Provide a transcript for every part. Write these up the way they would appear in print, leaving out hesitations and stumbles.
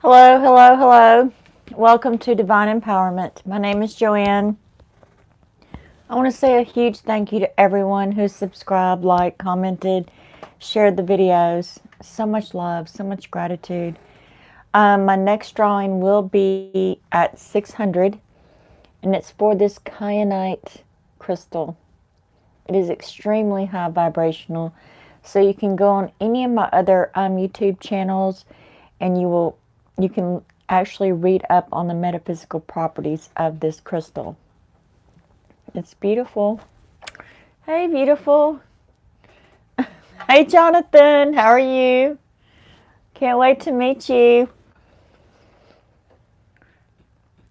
Hello, hello, hello. Welcome to Divine Empowerment. My name is Joanne. I want to say a huge thank you to everyone who subscribed, liked, commented, shared the videos. So much love, so much gratitude. My next drawing will be at 600, and it's for this kyanite crystal. It is extremely high vibrational, so you can go on any of my other YouTube channels, and you can actually read up on the metaphysical properties of this crystal. It's beautiful. Hey, beautiful. Hey, Jonathan. How are you? Can't wait to meet you.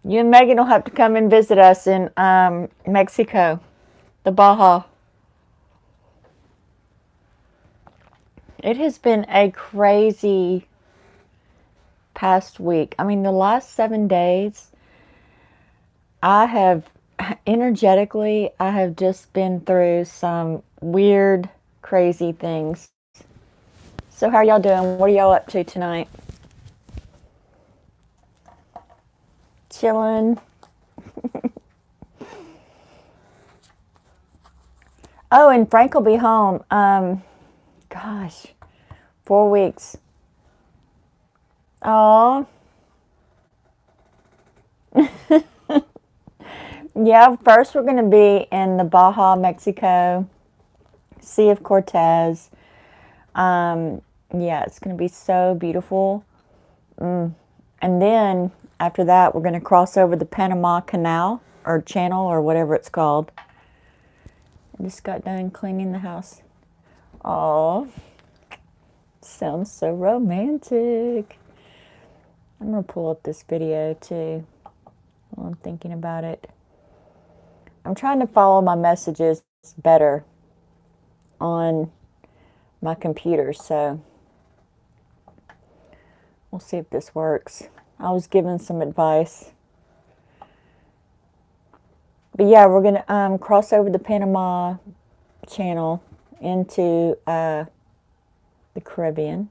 You and Megan will have to come and visit us in Mexico, the Baja. It has been a crazy past week. I mean, the last 7 days, I have just been through some weird, crazy things. So how are y'all doing? What are y'all up to tonight? Chilling. Oh, and Frank will be home. Gosh, 4 weeks. Oh. Yeah, first we're going to be in the Baja, Mexico, Sea of Cortez. Yeah, it's going to be so beautiful. And then after that, we're going to cross over the Panama Canal or Channel or whatever it's called. I just got done cleaning the house. Oh, sounds so romantic. I'm going to pull up this video too while I'm thinking about it. I'm trying to follow my messages better on my computer, so we'll see if this works. I was given some advice. But yeah, we're going to cross over the Panama Channel into the Caribbean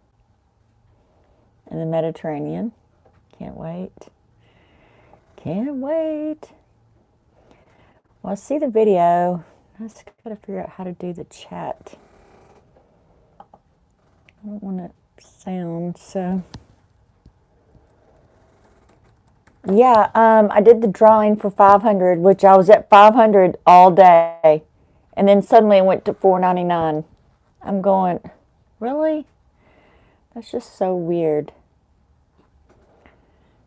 and the Mediterranean. Can't wait. Can't wait. Well, I see the video. I just got to figure out how to do the chat. I don't want it to sound so... Yeah, I did the drawing for 500, which I was at 500 all day. And then suddenly it went to 499. I'm going, really? That's just so weird.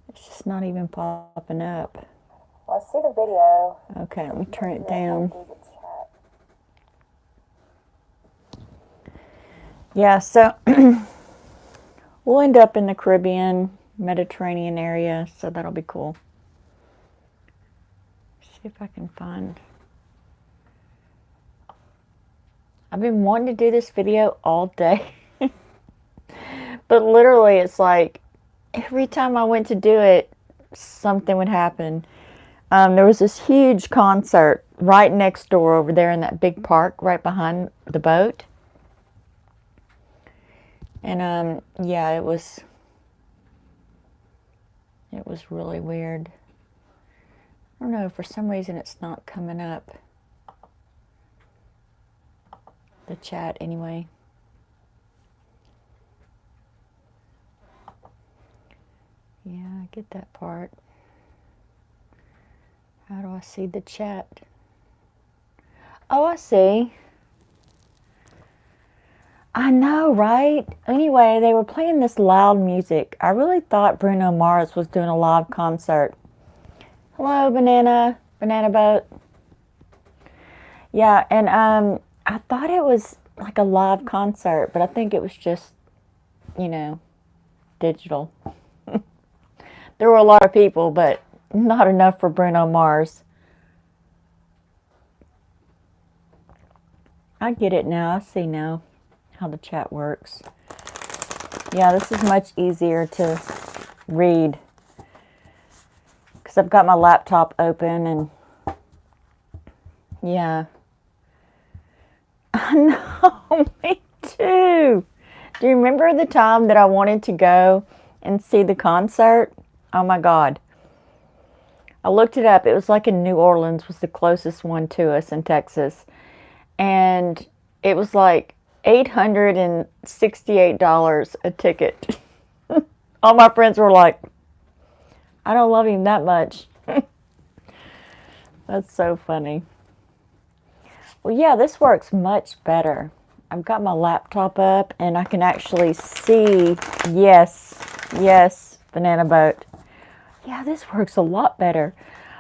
It's just not even popping up. Well, I see the video. Okay, let me turn it down. Yeah, so we'll end up in the Caribbean, Mediterranean area, so that'll be cool. See if I can find... I've been wanting to do this video all day. But literally, it's like every time I went to do it, something would happen. There was this huge concert right next door over there in that big park right behind the boat. And yeah, it was really weird. I don't know, for some reason it's not coming up. The chat anyway. Yeah, I get that part. How do I see the chat? Oh, I see. I know, right? Anyway, they were playing this loud music. I really thought Bruno Mars was doing a live concert. Hello, Banana Boat. Yeah, and I thought it was like a live concert, but I think it was just, you know, digital. There were a lot of people, but not enough for Bruno Mars. I get it now. I see now how the chat works. Yeah, this is much easier to read because I've got my laptop open and yeah. I know, me too. Do you remember the time that I wanted to go and see the concert. Oh my God. I looked it up. It was like in New Orleans was the closest one to us in Texas. And it was like $868 a ticket. All my friends were like, I don't love him that much. That's so funny. Well, yeah, this works much better. I've got my laptop up and I can actually see, yes, banana boat. Yeah, this works a lot better.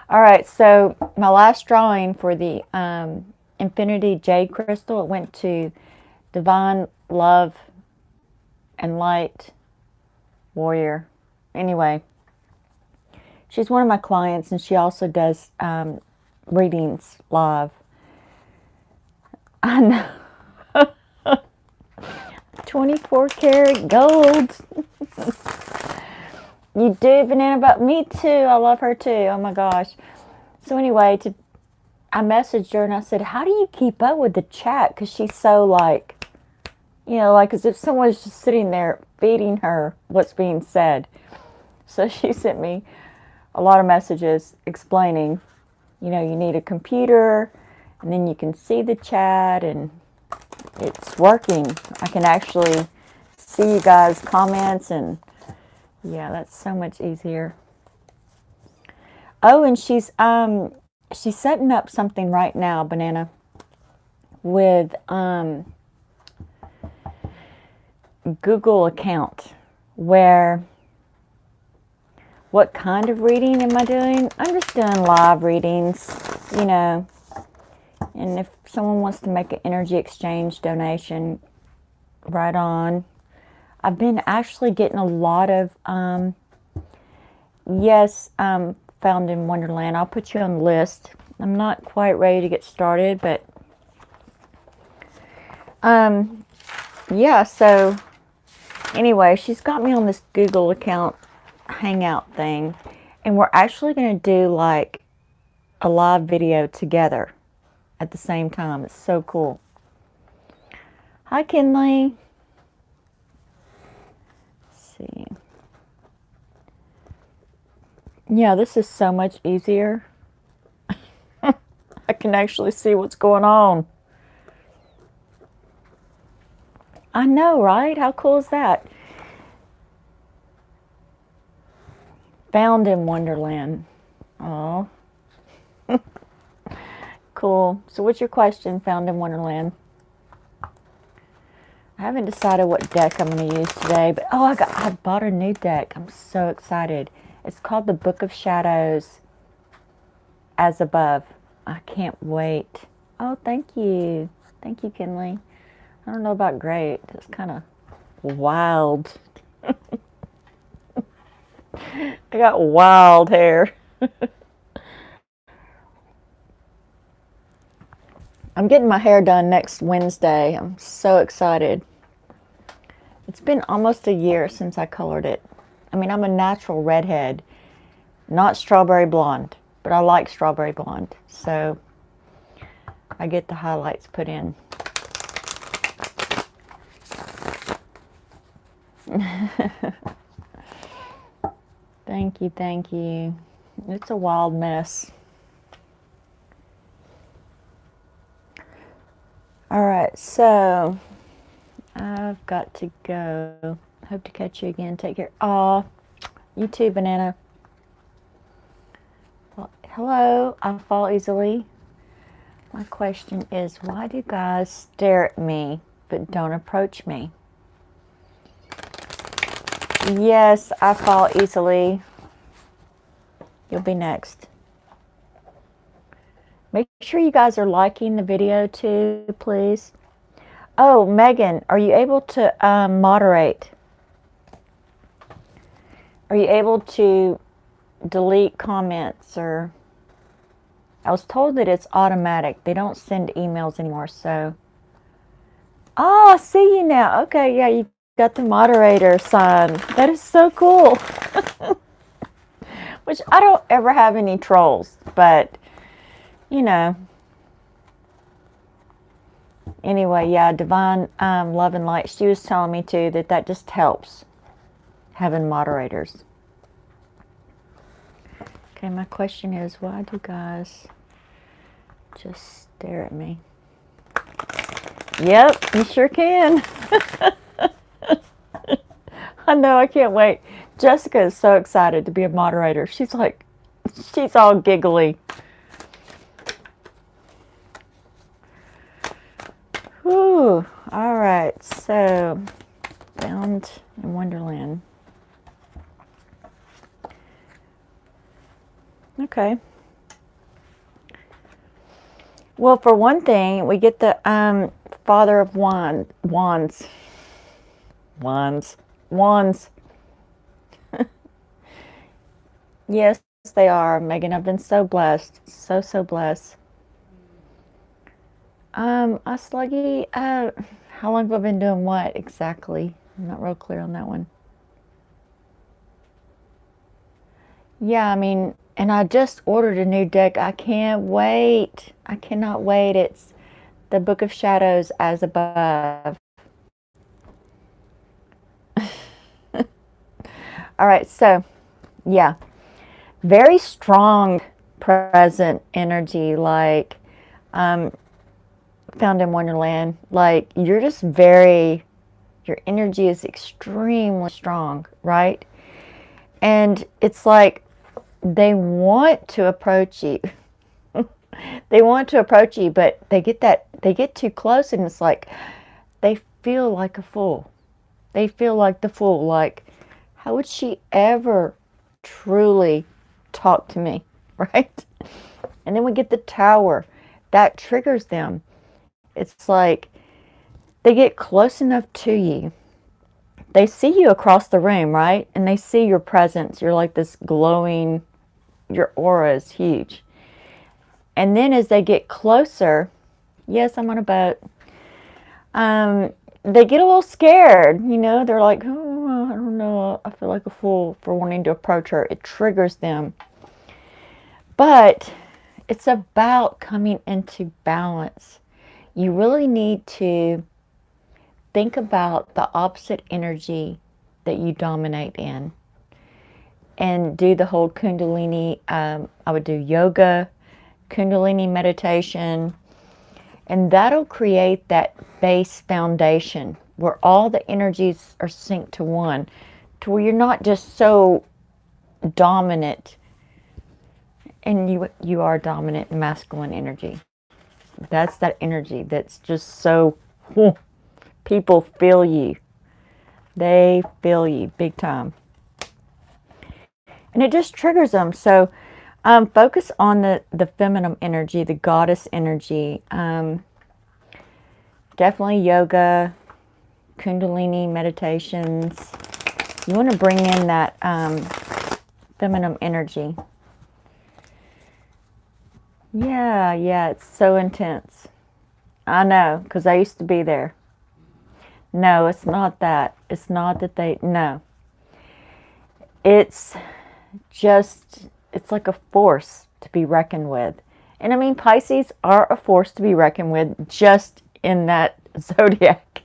All right, so my last drawing for the Infinity Jade Crystal, it went to Divine Love and Light Warrior. Anyway, she's one of my clients and she also does readings live. I know. 24 karat gold. You do, banana, but me too. I love her too. Oh my gosh. So anyway, I messaged her and I said, how do you keep up with the chat? Because she's so like, you know, like as if someone's just sitting there feeding her what's being said. So she sent me a lot of messages explaining, you know, you need a computer and then you can see the chat and it's working. I can actually see you guys' comments and yeah, that's so much easier. Oh, and she's setting up something right now, banana, with Google account where what kind of reading am I doing? I'm just doing live readings, you know. And if someone wants to make an energy exchange donation, right on. I've been actually getting a lot of, Found in Wonderland. I'll put you on the list. I'm not quite ready to get started, but, yeah, so, anyway, she's got me on this Google account hangout thing, and we're actually going to do, like, a live video together at the same time. It's so cool. Hi, Kinley. See. Yeah, this is so much easier. I can actually see what's going on. I know, right? How cool is that? Found in Wonderland. Oh. Cool. So what's your question, Found in Wonderland? I haven't decided what deck I'm going to use today, but oh, I bought a new deck. I'm so excited. It's called the Book of Shadows, as above. I can't wait. Oh, thank you. Thank you, Kinley. I don't know about great. It's kind of wild. I got wild hair. I'm getting my hair done next Wednesday. I'm so excited. It's been almost a year since I colored it. I mean, I'm a natural redhead, not strawberry blonde, but I like strawberry blonde. So I get the highlights put in. Thank you, thank you. It's a wild mess. All right, so I've got to go. Hope to catch you again. Take care. Aw, you too, banana. Well, hello, I fall easily. My question is, why do guys stare at me but don't approach me? Yes, I fall easily. You'll be next. Make sure you guys are liking the video too, please. Oh, Megan, are you able to moderate? Are you able to delete comments? Or I was told that it's automatic. They don't send emails anymore, so. Oh, I see you now. Okay, yeah, you got the moderator sign. That is so cool. Which I don't ever have any trolls, but you know. Anyway, yeah, Divine Love and Light, she was telling me too that just helps. having moderators. Okay, my question is, why do guys just stare at me? Yep, you sure can. I know, I can't wait. Jessica is so excited to be a moderator. She's like, she's all giggly. Whew. All right, so Found in Wonderland. Okay. Well, for one thing, we get the Father of Wands. Yes, they are, Megan. I've been so blessed. So blessed. Sluggy, how long have I been doing what exactly? I'm not real clear on that one. Yeah, I mean, and I just ordered a new deck. I can't wait. I cannot wait. It's the Book of Shadows as above. All right, so yeah, very strong present energy, like found in Wonderland. Like you're just very, your energy is extremely strong, right? And it's like they want to approach you. They want to approach you, but they get too close, and it's like they feel like a fool. They feel like the fool. Like, how would she ever truly talk to me, right? And then we get the Tower. That triggers them. It's like they get close enough to you. They see you across the room, right? And they see your presence. You're like this glowing, your aura is huge. And then as they get closer, yes, I'm on a boat. They get a little scared, you know, they're like, oh, I don't know, I feel like a fool for wanting to approach her. It triggers them. But it's about coming into balance. You really need to think about the opposite energy that you dominate in. And do the whole Kundalini, I would do yoga, Kundalini meditation, and that'll create that base foundation where all the energies are synced to one, to where you're not just so dominant, and you are dominant masculine energy. That's that energy that's just so, people feel you. They feel you big time. And it just triggers them. So focus on the feminine energy, the goddess energy. Definitely yoga, Kundalini meditations. You want to bring in that feminine energy. Yeah, it's so intense. I know, because I used to be there. No, it's not that. It's not that no. It's just, it's like a force to be reckoned with. And I mean, Pisces are a force to be reckoned with just in that zodiac.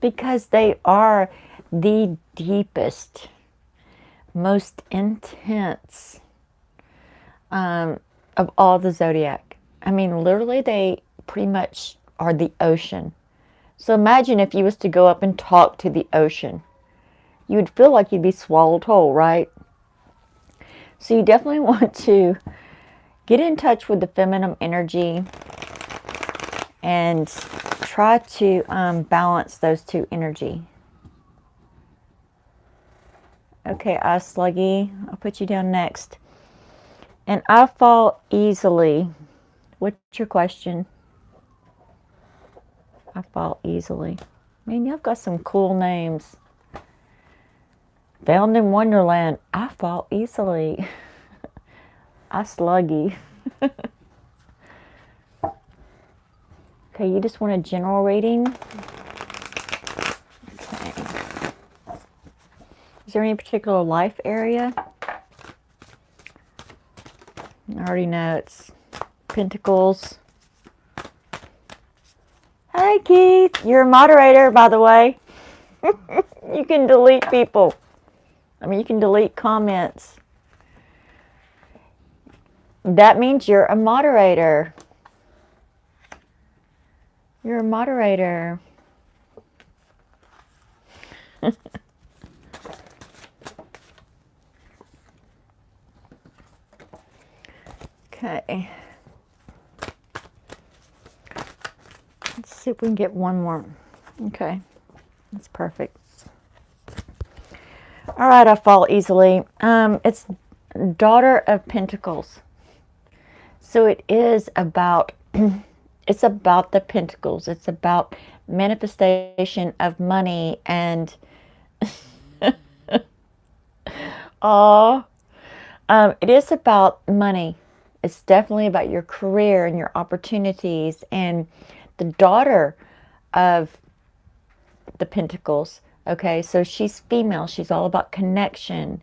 Because they are the deepest, most intense of all the zodiac. I mean, literally, they pretty much are the ocean. So imagine if you was to go up and talk to the ocean. You would feel like you'd be swallowed whole, right? So you definitely want to get in touch with the feminine energy and try to balance those two energy. Okay, Sluggy, I'll put you down next. And I fall easily. What's your question? I fall easily. Man, y'all got some cool names. Found in Wonderland. I fall easily. I Sluggy. Okay, you just want a general reading? Okay. Is there any particular life area? I already know it's Pentacles. Hi, Keith. You're a moderator, by the way. You can delete people. I mean, you can delete comments. That means you're a moderator. You're a moderator. Okay. Let's see if we can get one more. Okay. That's perfect. All right, I fall easily. It's Daughter of Pentacles. So it is about, it's about the pentacles. It's about manifestation of money and, it is about money. It's definitely about your career and your opportunities. And the daughter of the pentacles, okay, so she's female. She's all about connection.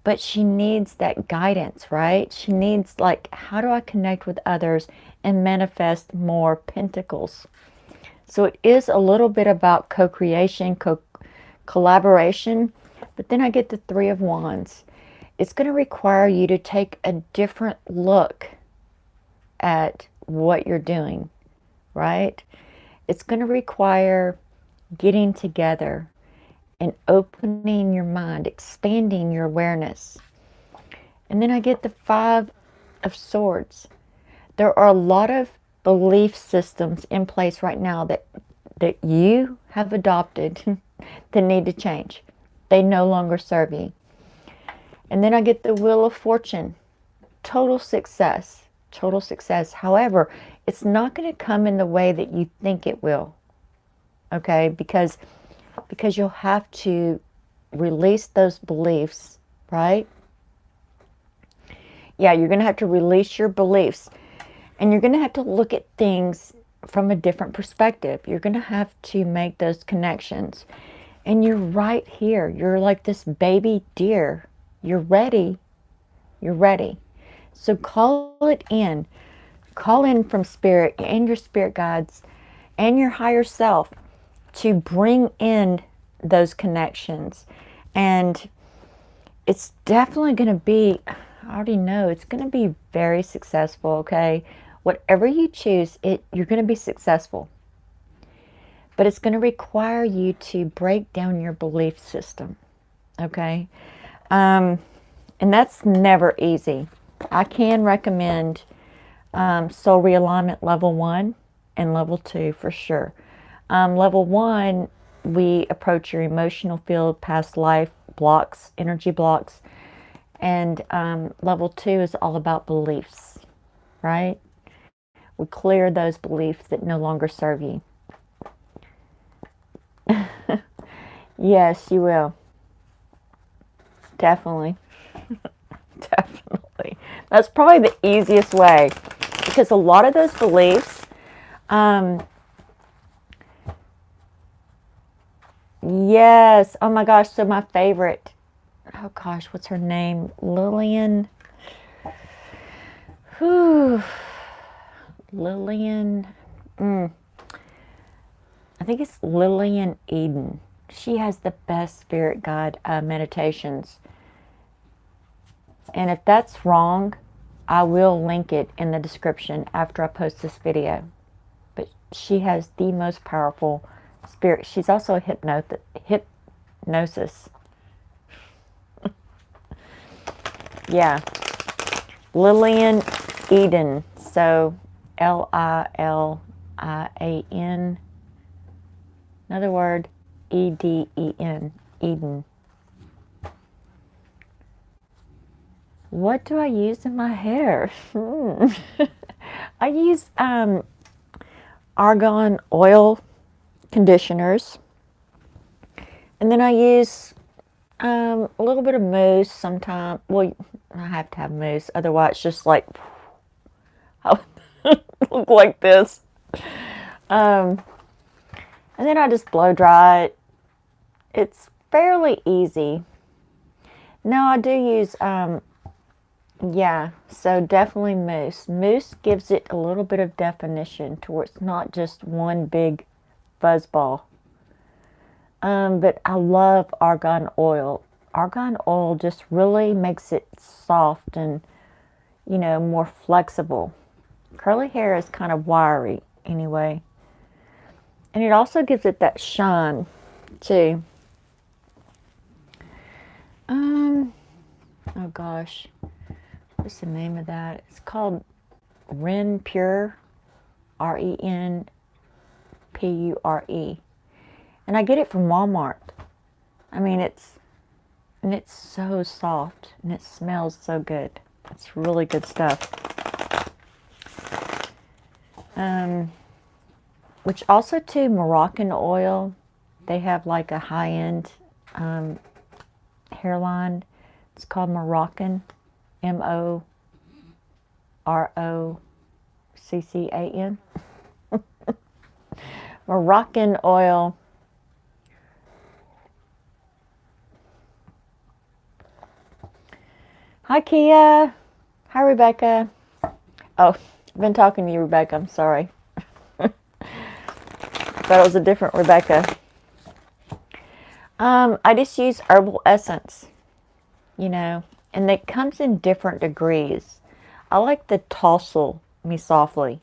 But she needs that guidance, right? She needs, like, how do I connect with others and manifest more pentacles? So it is a little bit about co-creation, collaboration. But then I get the Three of Wands. It's going to require you to take a different look at what you're doing, right? It's going to require getting together and opening your mind, expanding your awareness. And then I get the Five of Swords. There are a lot of belief systems in place right now that you have adopted that need to change. They no longer serve you. And then I get the Wheel of Fortune. Total success. Total success. However, it's not going to come in the way that you think it will. Okay? Because you'll have to release those beliefs, right? Yeah, you're going to have to release your beliefs. And you're going to have to look at things from a different perspective. You're going to have to make those connections. And you're right here. You're like this baby deer. You're ready. You're ready. So call it in. Call in from spirit and your spirit guides and your higher self to bring in those connections. And it's definitely going to be, I already know, it's going to be very successful, okay? Whatever you choose, you're going to be successful. But it's going to require you to break down your belief system, okay? And that's never easy. I can recommend Soul Realignment Level 1 and Level 2 for sure. Level 1, we approach your emotional field, past life blocks, energy blocks. And Level 2 is all about beliefs, right? We clear those beliefs that no longer serve you. Yes, you will. Definitely. Definitely. That's probably the easiest way. Because a lot of those beliefs, yes. Oh my gosh. So my favorite, oh gosh, what's her name? Lillian. Whew. Lillian. I think it's Lillian Eden. She has the best spirit guide meditations. And if that's wrong, I will link it in the description after I post this video. But she has the most powerful spirit. She's also a hypnosis. Yeah. Lillian Eden. So Lilian. Another word, Eden. Eden. What do I use in my hair? I use argan oil conditioners. And then I use a little bit of mousse sometimes. Well, I have to have mousse. Otherwise, it's just like, I look like this. And then I just blow dry it. It's fairly easy. Now I do use, yeah, so definitely mousse. Mousse gives it a little bit of definition to where it's not just one big fuzzball. But I love argan oil. Argan oil just really makes it soft and, you know, more flexible. Curly hair is kind of wiry anyway. And it also gives it that shine too. Oh gosh, what's the name of that? It's called Ren Pure, Renpure. And I get it from Walmart. I mean, it's so soft and it smells so good. It's really good stuff. Which also too, Moroccan oil. They have like a high-end hairline. It's called Moroccan, Moroccan. Moroccan oil. Hi, Kia. Hi, Rebecca. Oh, I've been talking to you, Rebecca. I'm sorry. Thought it was a different Rebecca. I just use herbal essence, you know, and it comes in different degrees. I like the Tousle Me Softly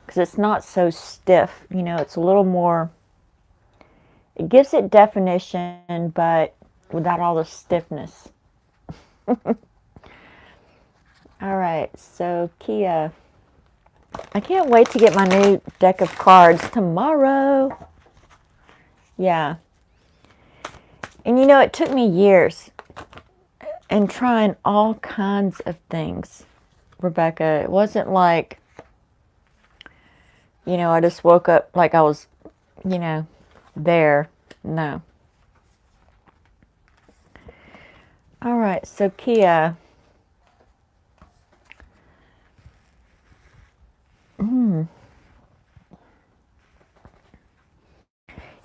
because it's not so stiff, you know, it's a little more, it gives it definition, but without all the stiffness. All right, so Kia, I can't wait to get my new deck of cards tomorrow. Yeah. And you know, it took me years and trying all kinds of things, Rebecca. It wasn't like, you know, I just woke up like I was, you know, there. No. All right, so Kia.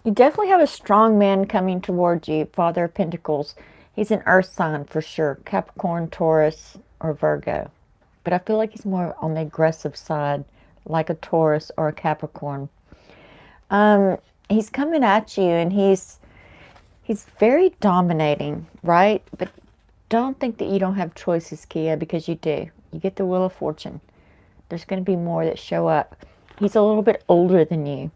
You definitely have a strong man coming towards you, Father of Pentacles. He's an earth sign for sure, Capricorn, Taurus, or Virgo. But I feel like he's more on the aggressive side, like a Taurus or a Capricorn. He's coming at you, and he's very dominating, right? But don't think that you don't have choices, Kia, because you do. You get the Wheel of Fortune. There's going to be more that show up. He's a little bit older than you.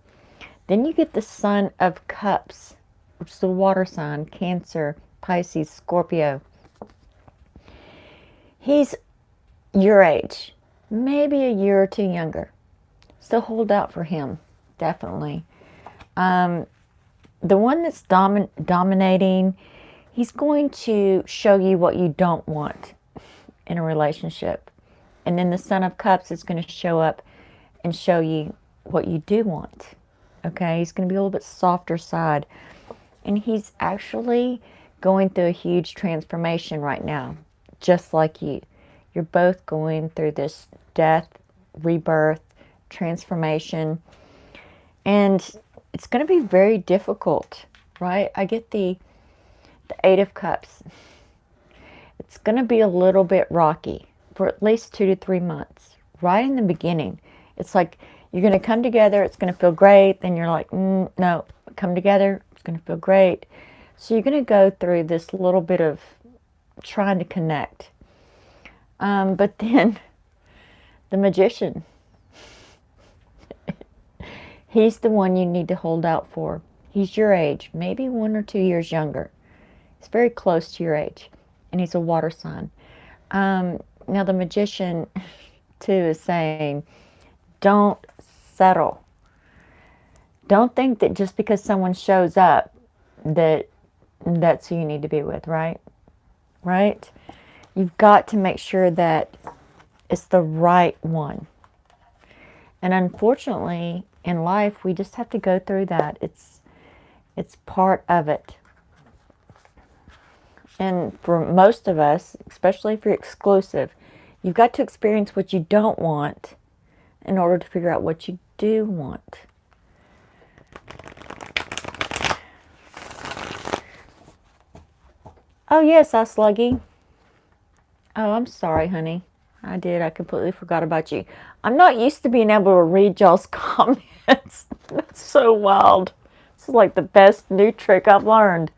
Then you get the Son of Cups, which is the water sign, Cancer, Pisces, Scorpio. He's your age, maybe a year or two younger. So hold out for him, definitely. The one that's dominating, he's going to show you what you don't want in a relationship. And then the Son of Cups is going to show up and show you what you do want. Okay, he's going to be a little bit softer side. And he's actually going through a huge transformation right now, just like you. You're both going through this death, rebirth, transformation. And it's going to be very difficult, right? I get the Eight of Cups. It's going to be a little bit rocky for at least 2 to 3 months. Right in the beginning, it's like you're going to come together, it's going to feel great. Then you're like, no, come together, it's going to feel great. So you're going to go through this little bit of trying to connect. But then the Magician, he's the one you need to hold out for. He's your age, maybe 1 or 2 years younger. He's very close to your age, and he's a water sign. Now the Magician, too, is saying, don't settle. Don't think that just because someone shows up that that's who you need to be with, right? Right? You've got to make sure that it's the right one. And unfortunately, in life, we just have to go through that. It's part of it. And for most of us, especially if you're exclusive, you've got to experience what you don't want in order to figure out what you do want. Oh, yes, Sluggy. Oh, I'm sorry, honey. I completely forgot about you. I'm not used to being able to read y'all's comments. That's so wild. This is like the best new trick I've learned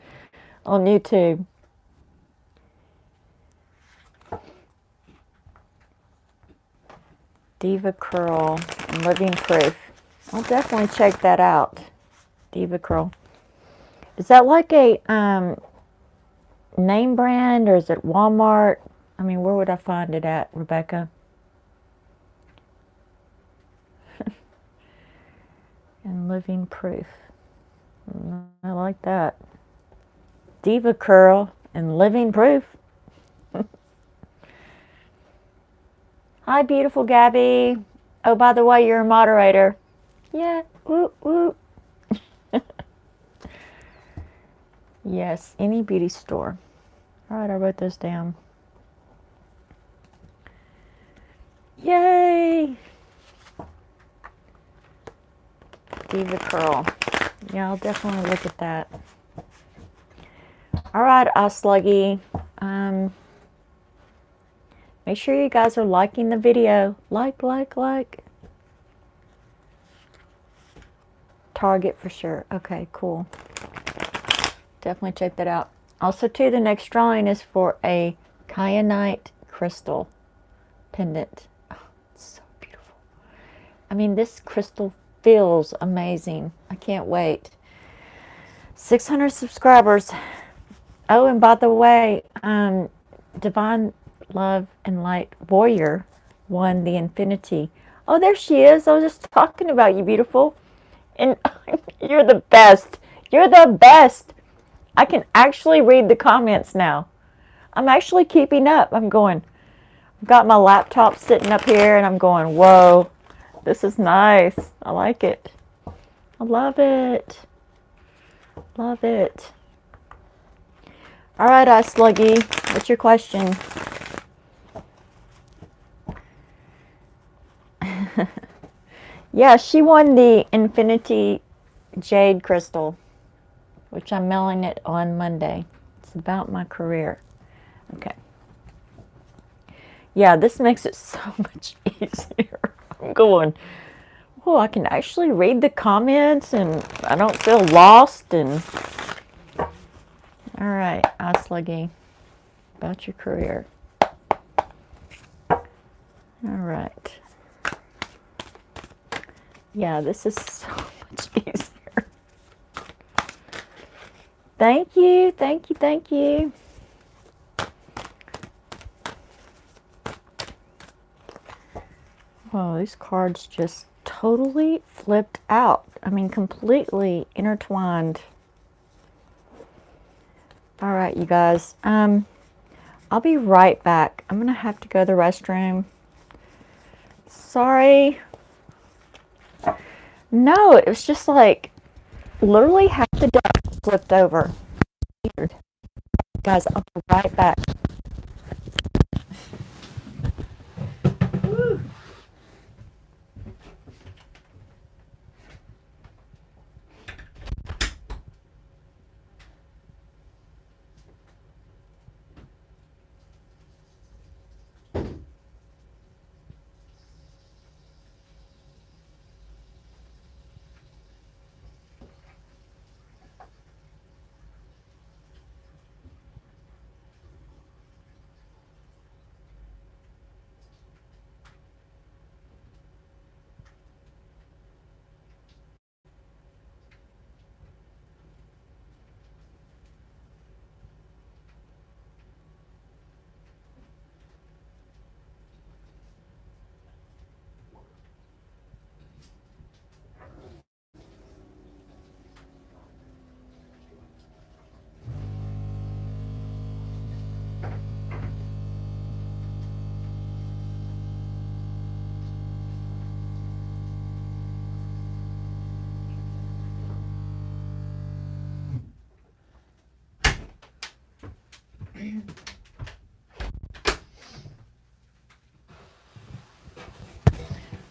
on YouTube. Diva Curl and Living Proof. I'll definitely check that out. Diva Curl. Is that like a name brand, or is it Walmart? I mean, where would I find it at, Rebecca? And Living Proof. I like that. Diva Curl and Living Proof. Hi, beautiful Gabby. Oh, by the way, you're a moderator. Yeah, whoop, whoop. Yes, any beauty store. All right, I wrote those down. Yay! Diva Curl. Yeah, I'll definitely look at that. All right, Sluggy. Make sure you guys are liking the video. Like. Target for sure. Okay, cool. Definitely check that out. Also, too, the next drawing is for a kyanite crystal pendant. Oh, it's so beautiful. I mean, this crystal feels amazing. I can't wait. 600 subscribers. Oh, and by the way, Divine Love and Light Warrior won the Infinity. Oh, there she is. I was just talking about you, beautiful. And you're the best. You're the best. I can actually read the comments now. I'm actually keeping up. I'm going, I've got my laptop sitting up here and I'm going, whoa, this is nice. I like it. I love it. Love it. All right, Sluggy, what's your question? Yeah, she won the Infinity Jade Crystal, which I'm mailing it on Monday. It's about my career. Okay. Yeah, this makes it so much easier. I'm going, oh, I can actually read the comments and I don't feel lost. And all right, Sluggy, about your career. All right. Yeah, this is so much easier. Thank you, thank you, thank you. Oh, these cards just totally flipped out. I mean, completely intertwined. All right, you guys. I'll be right back. I'm gonna have to go to the restroom. Sorry. No, it was just like literally half the deck flipped over. Weird. Guys, I'll be right back. Woo.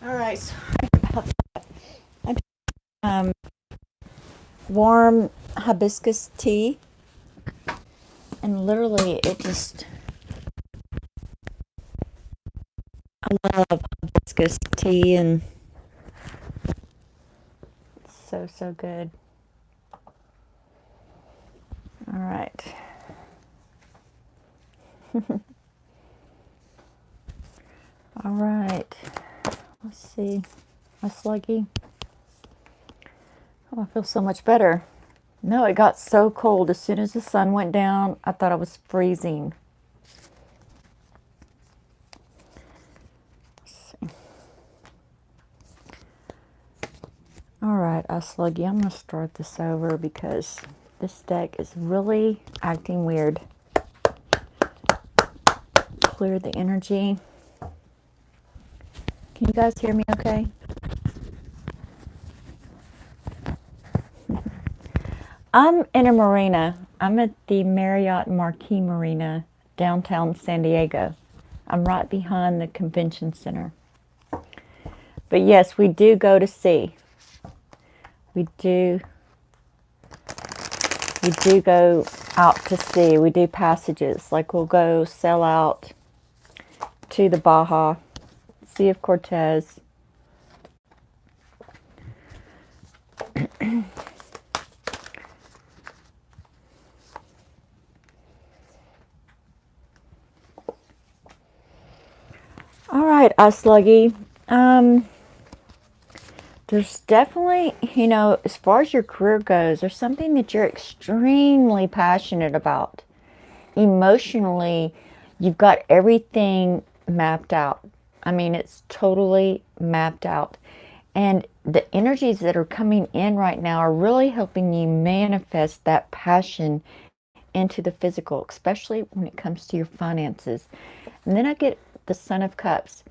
All right, sorry about that. I warm hibiscus tea, and literally it just, I love hibiscus tea, and it's so good. All right. All right. Let's see. My sluggy. Oh, I feel so much better. No, it got so cold. As soon as the sun went down, I thought I was freezing. Let's see. All right, sluggy. I'm going to start this over because this deck is really acting weird. Clear the energy. Can you guys hear me okay? I'm in a marina. I'm at the Marriott Marquis Marina, downtown San Diego. I'm right behind the convention center. But yes, we do go to sea. We do go out to sea. We do passages. Like we'll go sail out to the Baja, Sea of Cortez. All right, Sluggy. There's definitely, as far as your career goes, there's something that you're extremely passionate about. Emotionally, you've got everything mapped out. I mean, it's totally mapped out. And the energies that are coming in right now are really helping you manifest that passion into the physical, especially when it comes to your finances. And then I get the Son of Cups.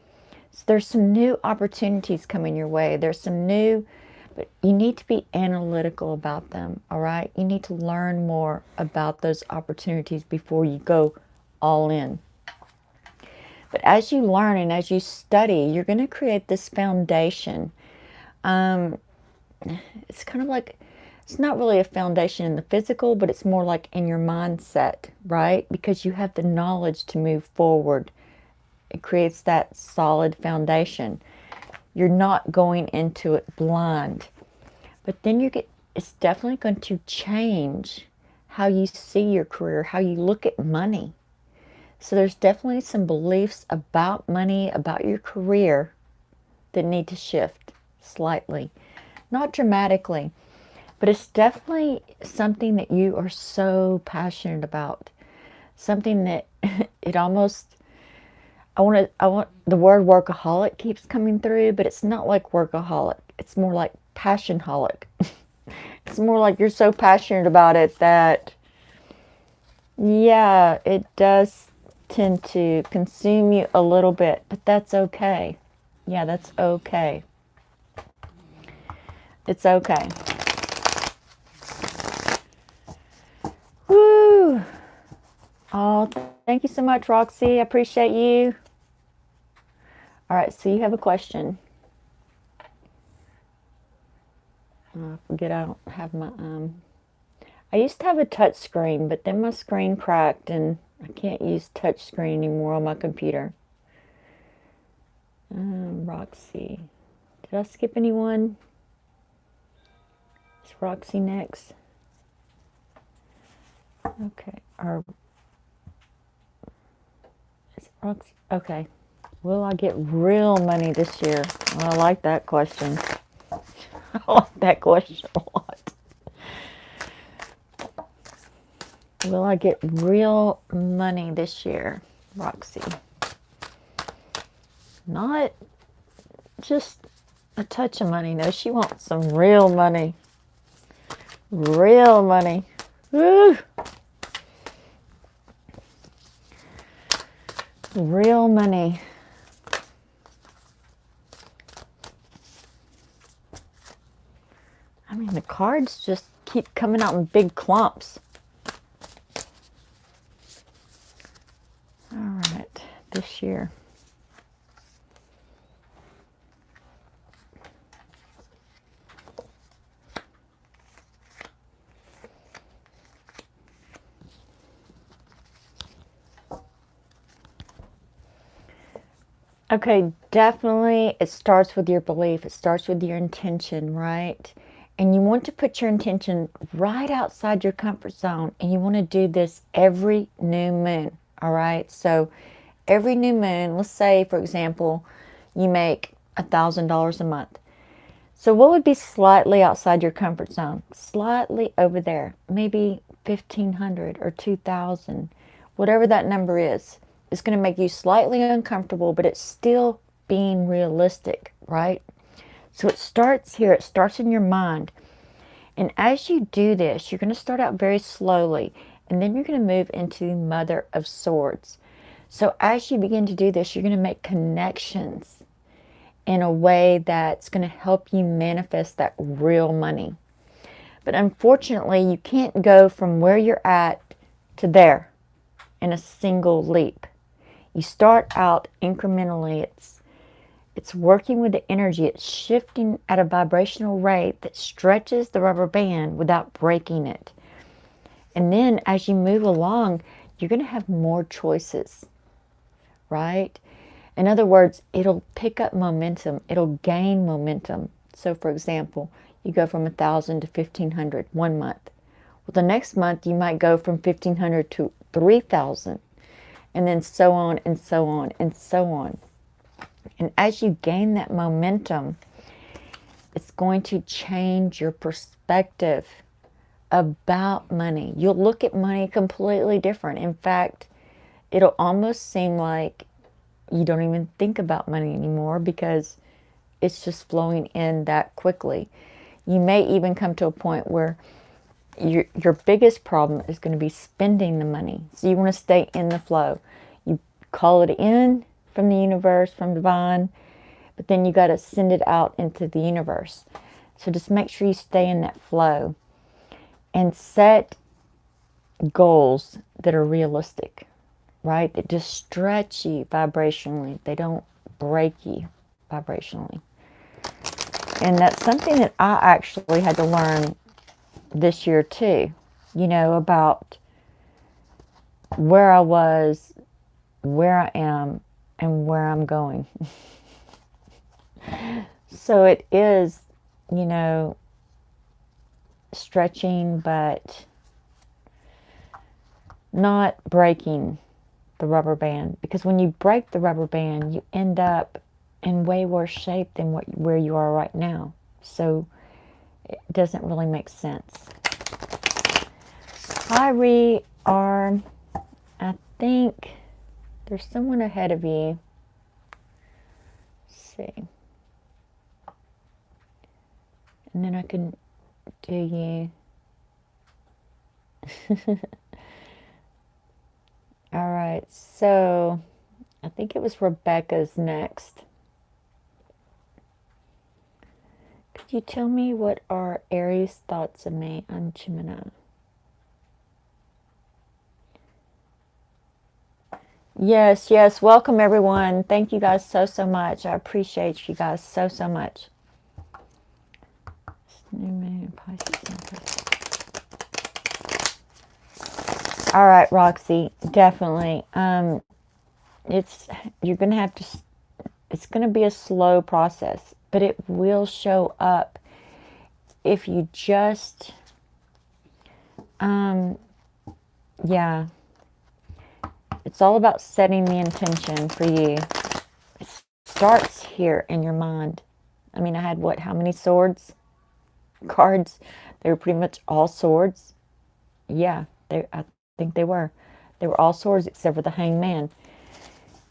So there's some new opportunities coming your way. There's some new, but you need to be analytical about them, all right? You need to learn more about those opportunities before you go all in. But as you learn and as you study, you're going to create this foundation. It's kind of like, it's not really a foundation in the physical, but it's more like in your mindset, right? Because you have the knowledge to move forward. It creates that solid foundation. You're not going into it blind. But then it's definitely going to change how you see your career, how you look at money. So there's definitely some beliefs about money, about your career that need to shift slightly. Not dramatically, but it's definitely something that you are so passionate about. Something that it almost, I want the word workaholic keeps coming through, but it's not like workaholic. It's more like passionholic. It's more like you're so passionate about it that, yeah, it does tend to consume you a little bit, but that's okay. Yeah, that's okay. It's okay. Woo! Oh, thank you so much, Roxy. I appreciate you. All right, so you have a question. I forget I don't have my, I used to have a touch screen, but then my screen cracked and I can't use touch screen anymore on my computer. Roxy. Did I skip anyone? Is Roxy next? Okay. Or is it Roxy? Okay. Will I get real money this year? Well, I like that question. I like that question a lot. Will I get real money this year, Roxy? Not just a touch of money. No, she wants some real money. Real money. Woo! Real money. I mean, the cards just keep coming out in big clumps. All right, this year. Okay, definitely it starts with your belief. It starts with your intention, right? And you want to put your intention right outside your comfort zone. And you want to do this every new moon. All right. So every new moon, let's say, for example, you make $1,000 a month. So what would be slightly outside your comfort zone? Slightly over there. Maybe 1,500 or 2,000. Whatever that number is. It's going to make you slightly uncomfortable, but it's still being realistic, right? So it starts here. It starts in your mind. And as you do this, you're going to start out very slowly, and then you're going to move into Mother of Swords. So as you begin to do this, you're going to make connections in a way that's going to help you manifest that real money. But unfortunately, you can't go from where you're at to there in a single leap. You start out incrementally. It's working with the energy. It's shifting at a vibrational rate that stretches the rubber band without breaking it. And then as you move along, you're going to have more choices, right? In other words, it'll pick up momentum. It'll gain momentum. So for example, you go from 1,000 to 1,500 one month. Well, the next month you might go from 1,500 to 3,000, and then so on and so on and so on. And as you gain that momentum, it's going to change your perspective about money. You'll look at money completely different. In fact, it'll almost seem like you don't even think about money anymore because it's just flowing in that quickly. You may even come to a point where your biggest problem is going to be spending the money. So you want to stay in the flow. You call it in from the universe, from divine, but then you got to send it out into the universe. So just make sure you stay in that flow and set goals that are realistic, right? That just stretch you vibrationally. They don't break you vibrationally. And that's something that I actually had to learn this year too, about where I was, where I am, and where I'm going. So it is, stretching, but not breaking the rubber band. Because when you break the rubber band, you end up in way worse shape than where you are right now. So it doesn't really make sense. Hi, I think there's someone ahead of you. Let's see. And then I can do you. All right, so I think it was Rebecca's next. Could you tell me what are Aries' thoughts of me? I'm Gemini. Yes, welcome everyone. Thank you guys so much. I appreciate you guys so much. All right, Roxy, definitely. It's going to be a slow process, but it will show up if you just, it's all about setting the intention for you. It starts here in your mind. I mean, I had how many swords? Cards. They were pretty much all swords. Yeah, I think they were. They were all swords except for the hangman.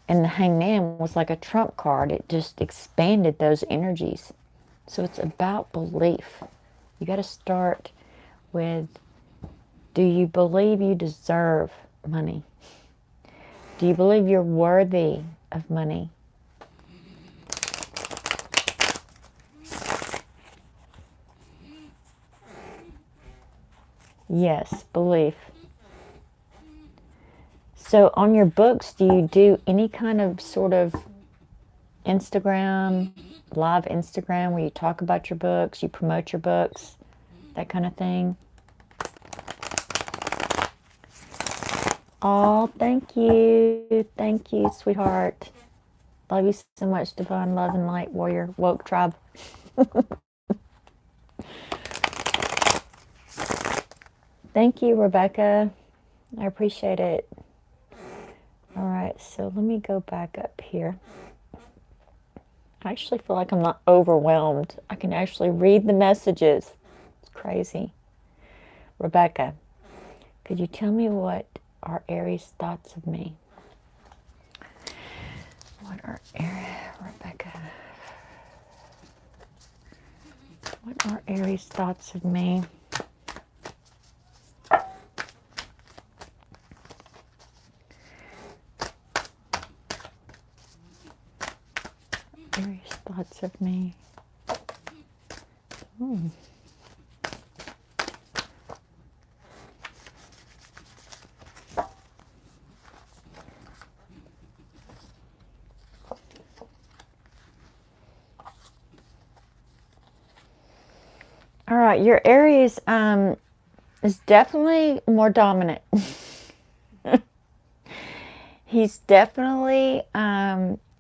And the hangman was like a trump card. It just expanded those energies. So it's about belief. You got to start with, do you believe you deserve money? Do you believe you're worthy of money? Yes, belief. So on your books, do you do any kind of sort of Instagram, live Instagram, where you talk about your books, you promote your books, that kind of thing? Oh, thank you. Thank you, sweetheart. Love you so much, Divine Love and Light Warrior Woke Tribe. Thank you, Rebecca. I appreciate it. All right, so let me go back up here. I actually feel like I'm not overwhelmed. I can actually read the messages. It's crazy. Rebecca, could you tell me what are Aries' thoughts of me? What are Rebecca? What are Aries' thoughts of me? Aries' thoughts of me. All right, your Aries is definitely more dominant. He's definitely,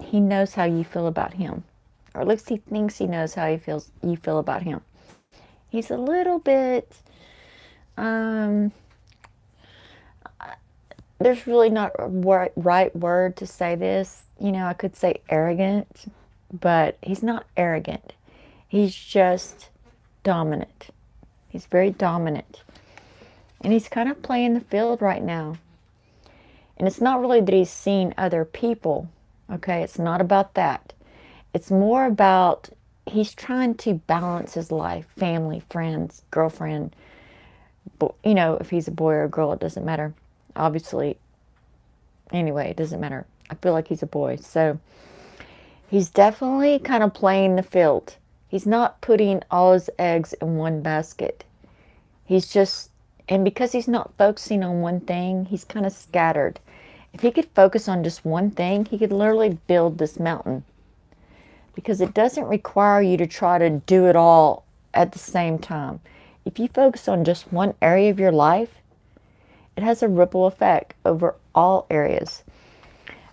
he knows how you feel about him. Or at least he thinks he knows how you feel about him. He's a little bit, there's really not a right word to say this. You know, I could say arrogant, but he's not arrogant. He's just dominant. He's very dominant. And he's kind of playing the field right now. And it's not really that he's seen other people, okay? It's not about that. It's more about he's trying to balance his life, family, friends, girlfriend. You know, if he's a boy or a girl, it doesn't matter. Obviously, anyway, it doesn't matter. I feel like he's a boy. So he's definitely kind of playing the field. He's not putting all his eggs in one basket. He's just, and because he's not focusing on one thing, he's kind of scattered. If he could focus on just one thing, he could literally build this mountain. Because it doesn't require you to try to do it all at the same time. If you focus on just one area of your life, it has a ripple effect over all areas.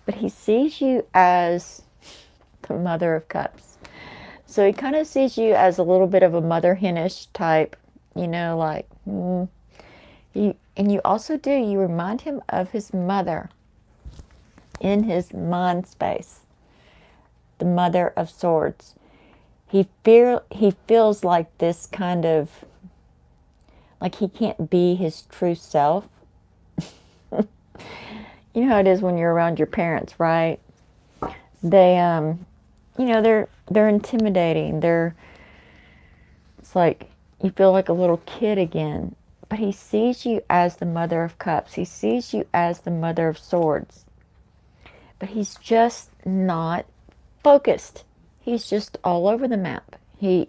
But he sees you as the Mother of Cups. So he kind of sees you as a little bit of a mother henish type, you know, like, and you also do, you remind him of his mother in his mind space, the Mother of Swords. He feels like this kind of, like he can't be his true self. You know how it is when you're around your parents, right? They, you know, they're intimidating. It's like you feel like a little kid again. But he sees you as the Mother of Cups. He sees you as the Mother of Swords. But he's just not focused. He's just all over the map. And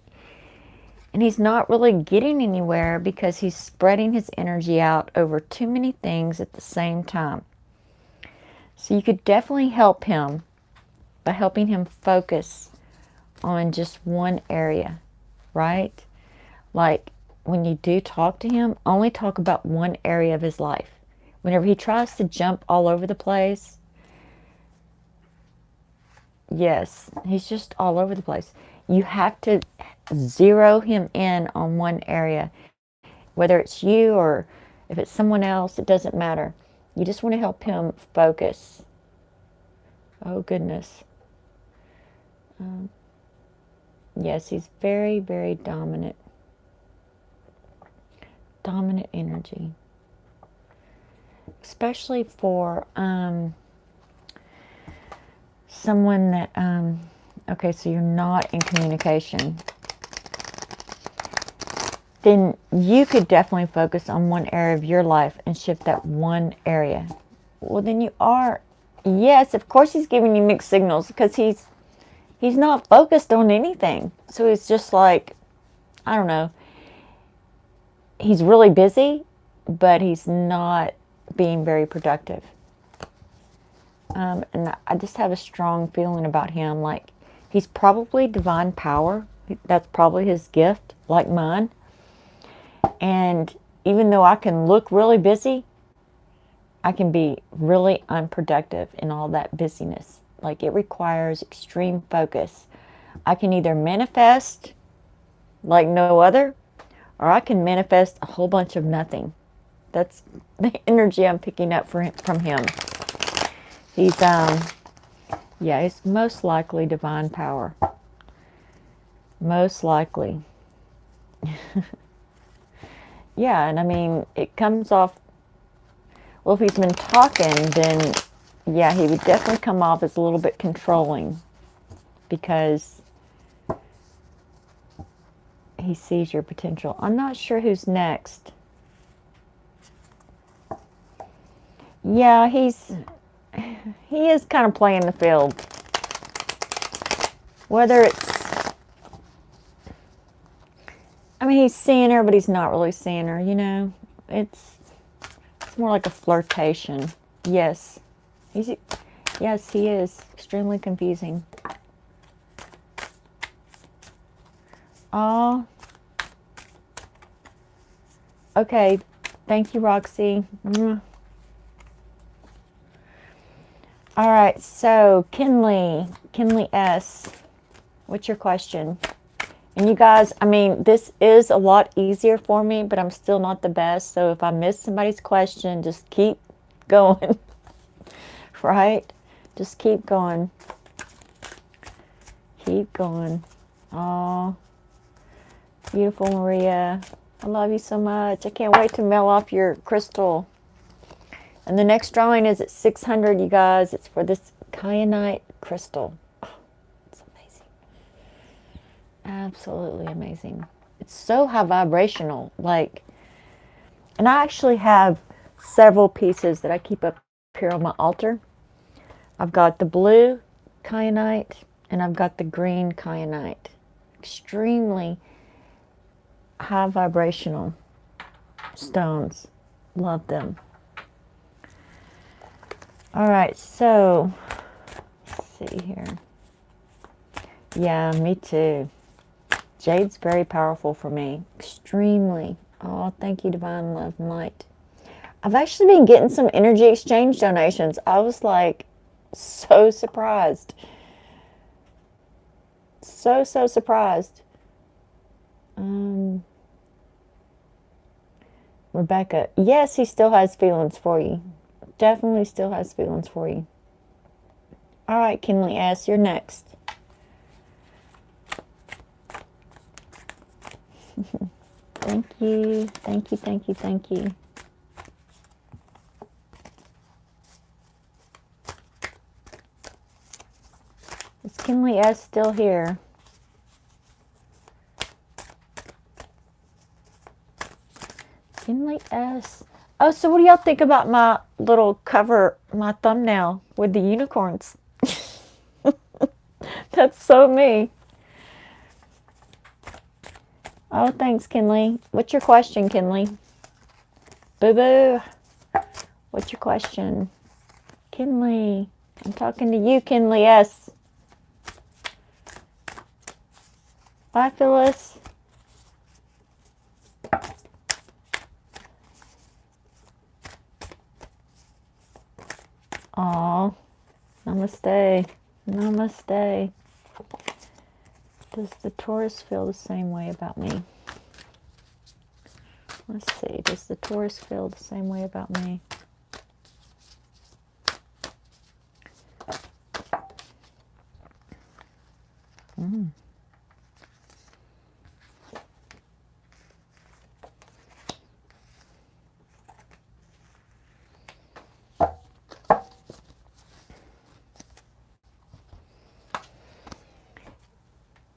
he's not really getting anywhere because he's spreading his energy out over too many things at the same time. So you could definitely help him by helping him focus on just one area, right? Like when you do talk to him, only talk about one area of his life. Whenever he tries to jump all over the place, yes, he's just all over the place. You have to zero him in on one area. Whether it's you or if it's someone else, it doesn't matter. You just want to help him focus. Oh, goodness. Yes, he's very, very dominant. Dominant energy. Especially for someone that, okay, so you're not in communication. Then you could definitely focus on one area of your life and shift that one area. Well, then you are, yes, of course he's giving you mixed signals because he's not focused on anything. So it's just like, I don't know, he's really busy, but he's not being very productive. And I just have a strong feeling about him. Like, he's probably divine power. That's probably his gift, like mine. And even though I can look really busy, I can be really unproductive in all that busyness. Like, it requires extreme focus. I can either manifest like no other, or I can manifest a whole bunch of nothing. That's the energy I'm picking up from him. He's, yeah, he's most likely divine power. Most likely. Yeah, and I mean, it comes off, well, if he's been talking, then, yeah, he would definitely come off as a little bit controlling because he sees your potential. I'm not sure who's next. Yeah, he is kind of playing the field. Whether it's, I mean, he's seeing her, but he's not really seeing her, you know? It's more like a flirtation. Yes. Yes, he is. Extremely confusing. Oh. Okay. Thank you, Roxy. Mwah. All right, so Kinley S., what's your question? And you guys, I mean, this is a lot easier for me, but I'm still not the best. So if I miss somebody's question, just keep going, right? Just keep going. Keep going. Oh, beautiful Maria. I love you so much. I can't wait to mail off your crystal. And the next drawing is at 600, you guys. It's for this kyanite crystal. Oh, it's amazing. Absolutely amazing. It's so high vibrational. Like, and I actually have several pieces that I keep up here on my altar. I've got the blue kyanite and I've got the green kyanite. Extremely high vibrational stones. Love them. All right, so let's see here. Yeah, me too. Jade's very powerful for me. Extremely. Oh, thank you, Divine Love and Light. I've actually been getting some energy exchange donations. I was like so surprised. So surprised. Rebecca, yes, he still has feelings for you. Definitely still has feelings for you. All right, Kinley S., you're next. Thank you. Thank you, thank you, thank you. Is Kinley S. still here? Kinley S. Oh, so what do y'all think about my little cover, my thumbnail with the unicorns? That's so me. Oh, thanks, Kinley. What's your question, Kinley? Boo-boo. What's your question? Kinley. I'm talking to you, Kinley S. Bye, Phyllis. Aw. Namaste. Namaste. Does the Taurus feel the same way about me? Let's see. Does the Taurus feel the same way about me?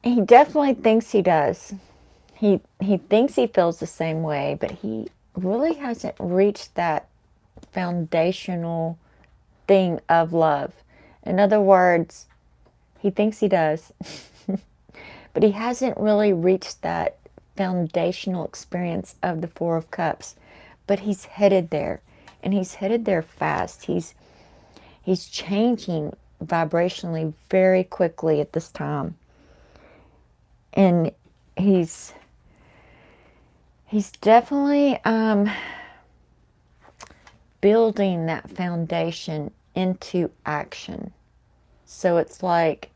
He definitely thinks he does. He thinks he feels the same way, but he really hasn't reached that foundational thing of love. In other words, he thinks he does, but he hasn't really reached that foundational experience of the Four of Cups. But he's headed there, and he's headed there fast. He's changing vibrationally very quickly at this time. And he's definitely building that foundation into action. So it's like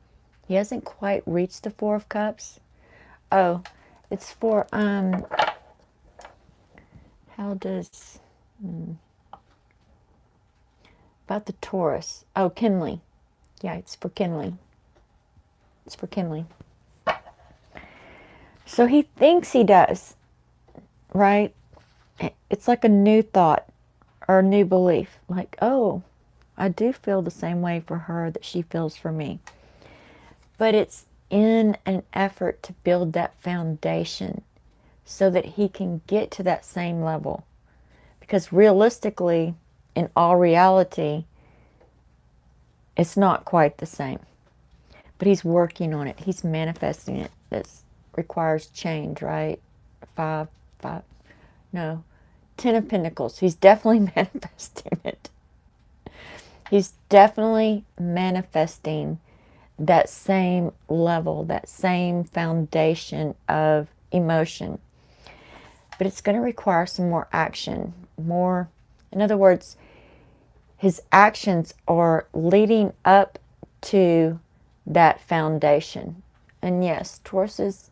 he hasn't quite reached the Four of Cups. Oh, it's for how does, About the Taurus. Oh, kindling. Yeah, it's for kindling. It's for kindling. So he thinks he does, right? It's like a new thought or a new belief. Like, oh, I do feel the same way for her that she feels for me. But it's in an effort to build that foundation so that he can get to that same level. Because realistically, in all reality, it's not quite the same. But he's working on it. He's manifesting it. That requires change, right? Five, no, 10 of Pentacles. He's definitely manifesting it. He's definitely manifesting that same level, that same foundation of emotion. But it's going to require some more action, more, in other words, his actions are leading up to that foundation. And yes, Tauruses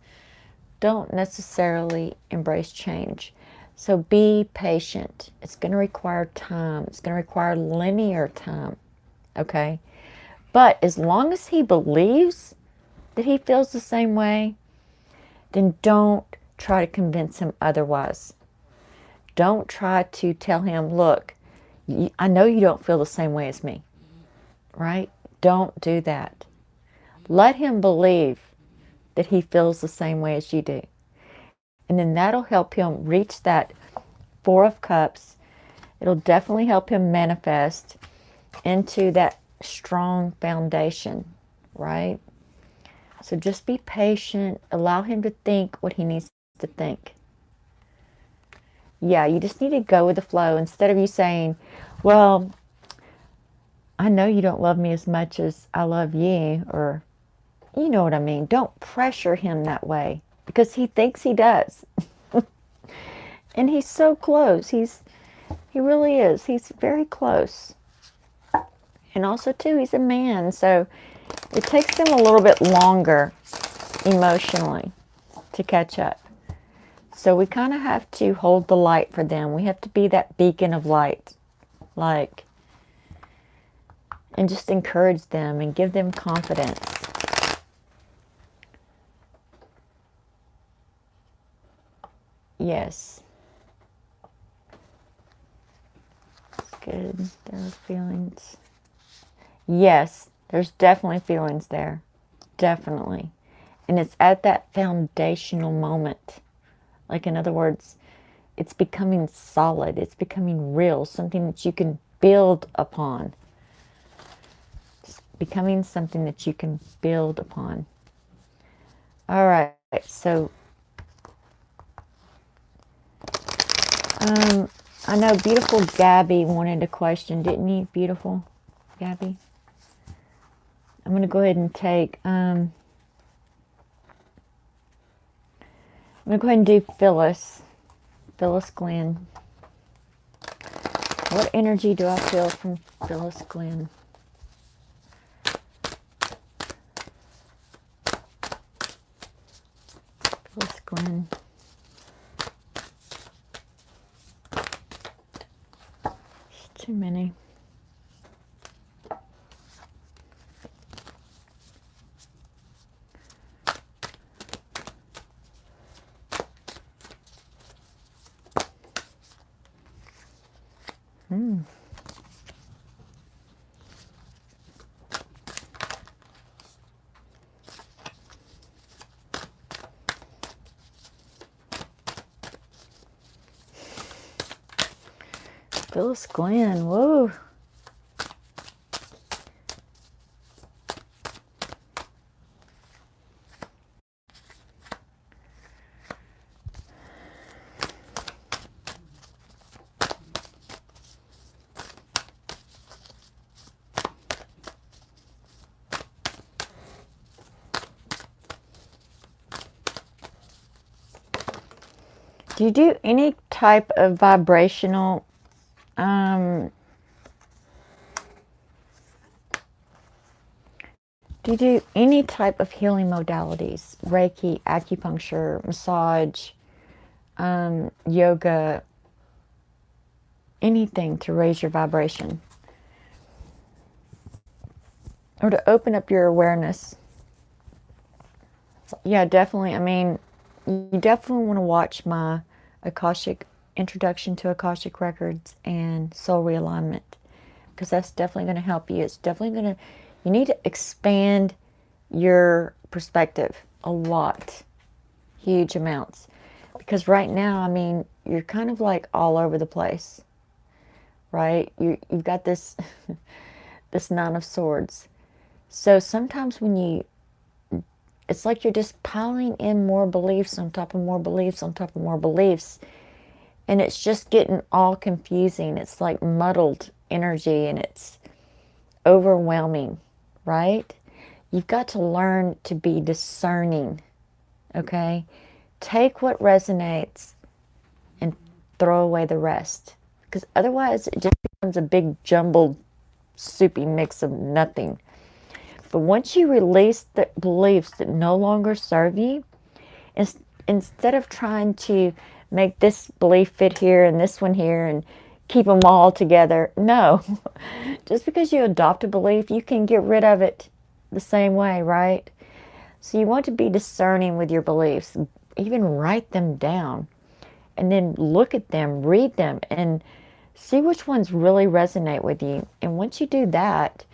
don't necessarily embrace change. So be patient. It's going to require time. It's going to require linear time. Okay? But as long as he believes that he feels the same way, then don't try to convince him otherwise. Don't try to tell him, look, I know you don't feel the same way as me. Right? Don't do that. Let him believe that he feels the same way as you do. And then that'll help him reach that Four of Cups. It'll definitely help him manifest into that strong foundation, right? So just be patient. Allow him to think what he needs to think. Yeah, you just need to go with the flow. Instead of you saying, well, I know you don't love me as much as I love you, or you know what I mean. Don't pressure him that way because he thinks he does. And he's so close. He really is. He's very close. And also, too, he's a man. So it takes them a little bit longer emotionally to catch up. So we kind of have to hold the light for them. We have to be that beacon of light. Like, and just encourage them and give them confidence. Yes. Good. There are feelings. Yes, there's definitely feelings there. Definitely. And it's at that foundational moment. Like, in other words, it's becoming solid. It's becoming real. Something that you can build upon. It's becoming something that you can build upon. All right. So, I know beautiful Gabby wanted a question, didn't you? Beautiful Gabby. I'm going to go ahead and take, I'm going to go ahead and do Phyllis Glenn. What energy do I feel from Phyllis Glenn? Phyllis Glenn. It's too many. Phyllis Glenn, whoa. Do you do any type of vibrational do you do any type of healing modalities? Reiki, acupuncture, massage, yoga, anything to raise your vibration or to open up your awareness. Yeah, definitely. I mean, you definitely want to watch my Akashic Introduction to Akashic Records and Soul Realignment, because that's definitely going to help you. It's definitely going to, you need to expand your perspective a lot, huge amounts. Because right now, I mean, you're kind of like all over the place, right? You've got this, this Nine of Swords. So sometimes when you, it's like you're just piling in more beliefs on top of more beliefs on top of more beliefs. And it's just getting all confusing. It's like muddled energy and it's overwhelming, right? You've got to learn to be discerning, okay? Take what resonates and throw away the rest. Because otherwise it just becomes a big jumbled, soupy mix of nothing. But once you release the beliefs that no longer serve you, instead of trying to make this belief fit here and this one here and keep them all together, no. Just because you adopt a belief, you can get rid of it the same way, right? So you want to be discerning with your beliefs. Even write them down and then look at them, read them, and see which ones really resonate with you. And once you do that,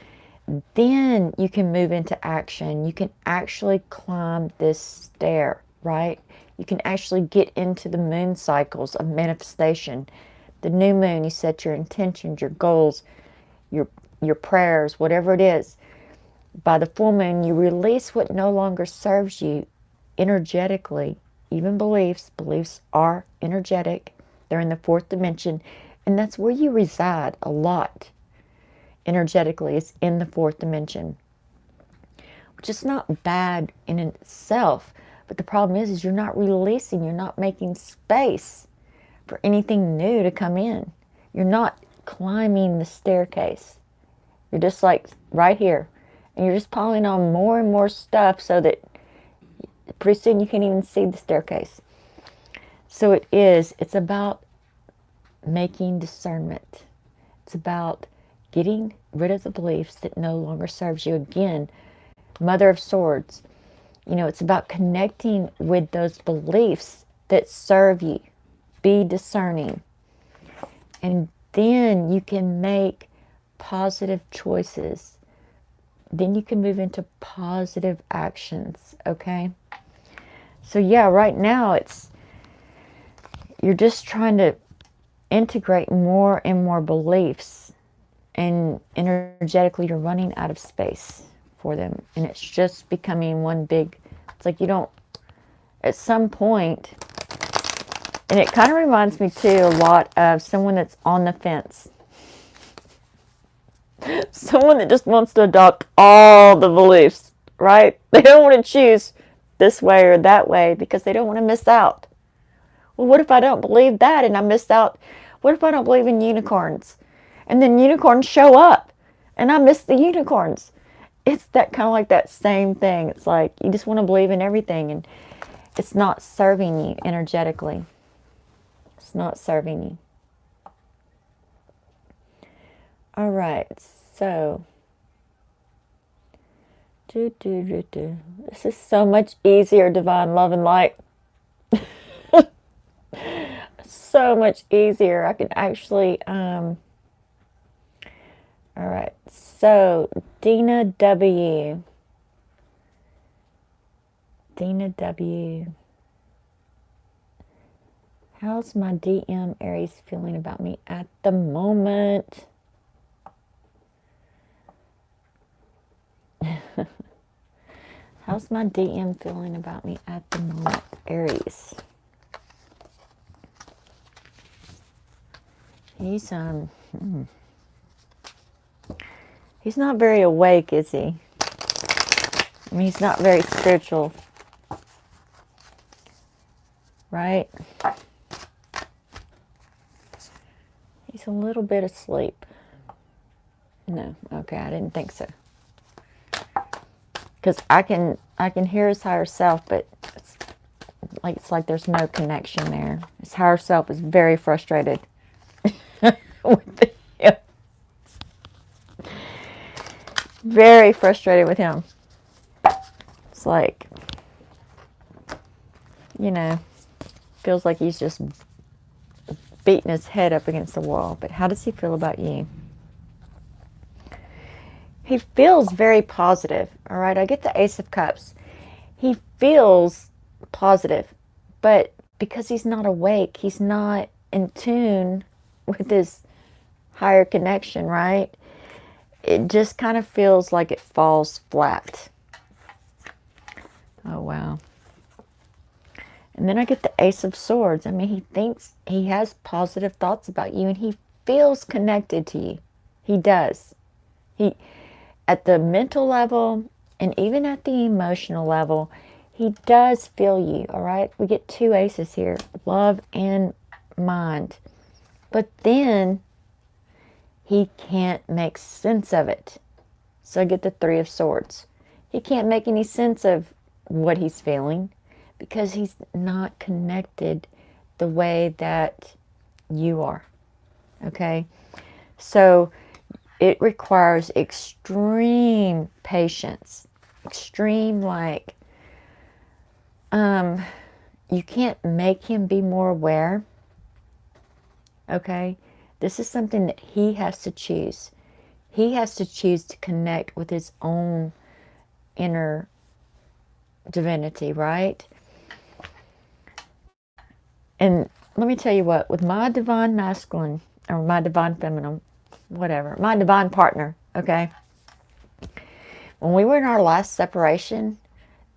then you can move into action. You can actually climb this stair, right? You can actually get into the moon cycles of manifestation. The new moon, you set your intentions, your goals, your prayers, whatever it is. By the full moon, you release what no longer serves you energetically. Even beliefs. Beliefs are energetic. They're in the fourth dimension. And that's where you reside a lot. Energetically, it's in the fourth dimension, which is not bad in itself, but the problem is you're not releasing, you're not making space for anything new to come in. You're not climbing the staircase. You're just like right here, and you're just piling on more and more stuff so that pretty soon you can't even see the staircase. So it's about making discernment. It's about getting rid of the beliefs that no longer serves you. Again, Mother of Swords. You know, it's about connecting with those beliefs that serve you. Be discerning. And then you can make positive choices. Then you can move into positive actions, okay? So yeah, right now you're just trying to integrate more and more beliefs. And energetically, you're running out of space for them. And it's just becoming one big, it's like you don't, at some point, and it kind of reminds me too a lot of someone that's on the fence. Someone that just wants to adopt all the beliefs, right? They don't want to choose this way or that way because they don't want to miss out. Well, what if I don't believe that and I missed out? What if I don't believe in unicorns? And then unicorns show up and I miss the unicorns. It's that kind of like that same thing. It's like you just want to believe in everything and it's not serving you energetically. It's not serving you. All right, so this is so much easier, divine love and light. So much easier. I can actually all right, so Dina W. How's my DM Aries feeling about me at the moment? How's my DM feeling about me at the moment, Aries? He's not very awake, is he? I mean, he's not very spiritual, right? He's a little bit asleep. No, okay, I didn't think so. Because I can hear his higher self, but it's like there's no connection there. His higher self is very frustrated with him. Very frustrated with him. It's like, you know, feels like he's just beating his head up against the wall. But how does he feel about you? He feels very positive. All right, I get the Ace of Cups. He feels positive, but because he's not awake, he's not in tune with his higher connection, right? It just kind of feels like it falls flat. Oh, wow. And then I get the Ace of Swords. I mean, he thinks, he has positive thoughts about you, and he feels connected to you. He does. He, at the mental level, and even at the emotional level, he does feel you, all right? We get two aces here, love and mind. But then he can't make sense of it. So I get the Three of Swords. He can't make any sense of what he's feeling because he's not connected the way that you are. Okay? So it requires extreme patience. Extreme, like, you can't make him be more aware. Okay? This is something that he has to choose. He has to choose to connect with his own inner divinity, right? And let me tell you what, with my divine masculine, or my divine feminine, whatever, my divine partner, okay? When we were in our last separation,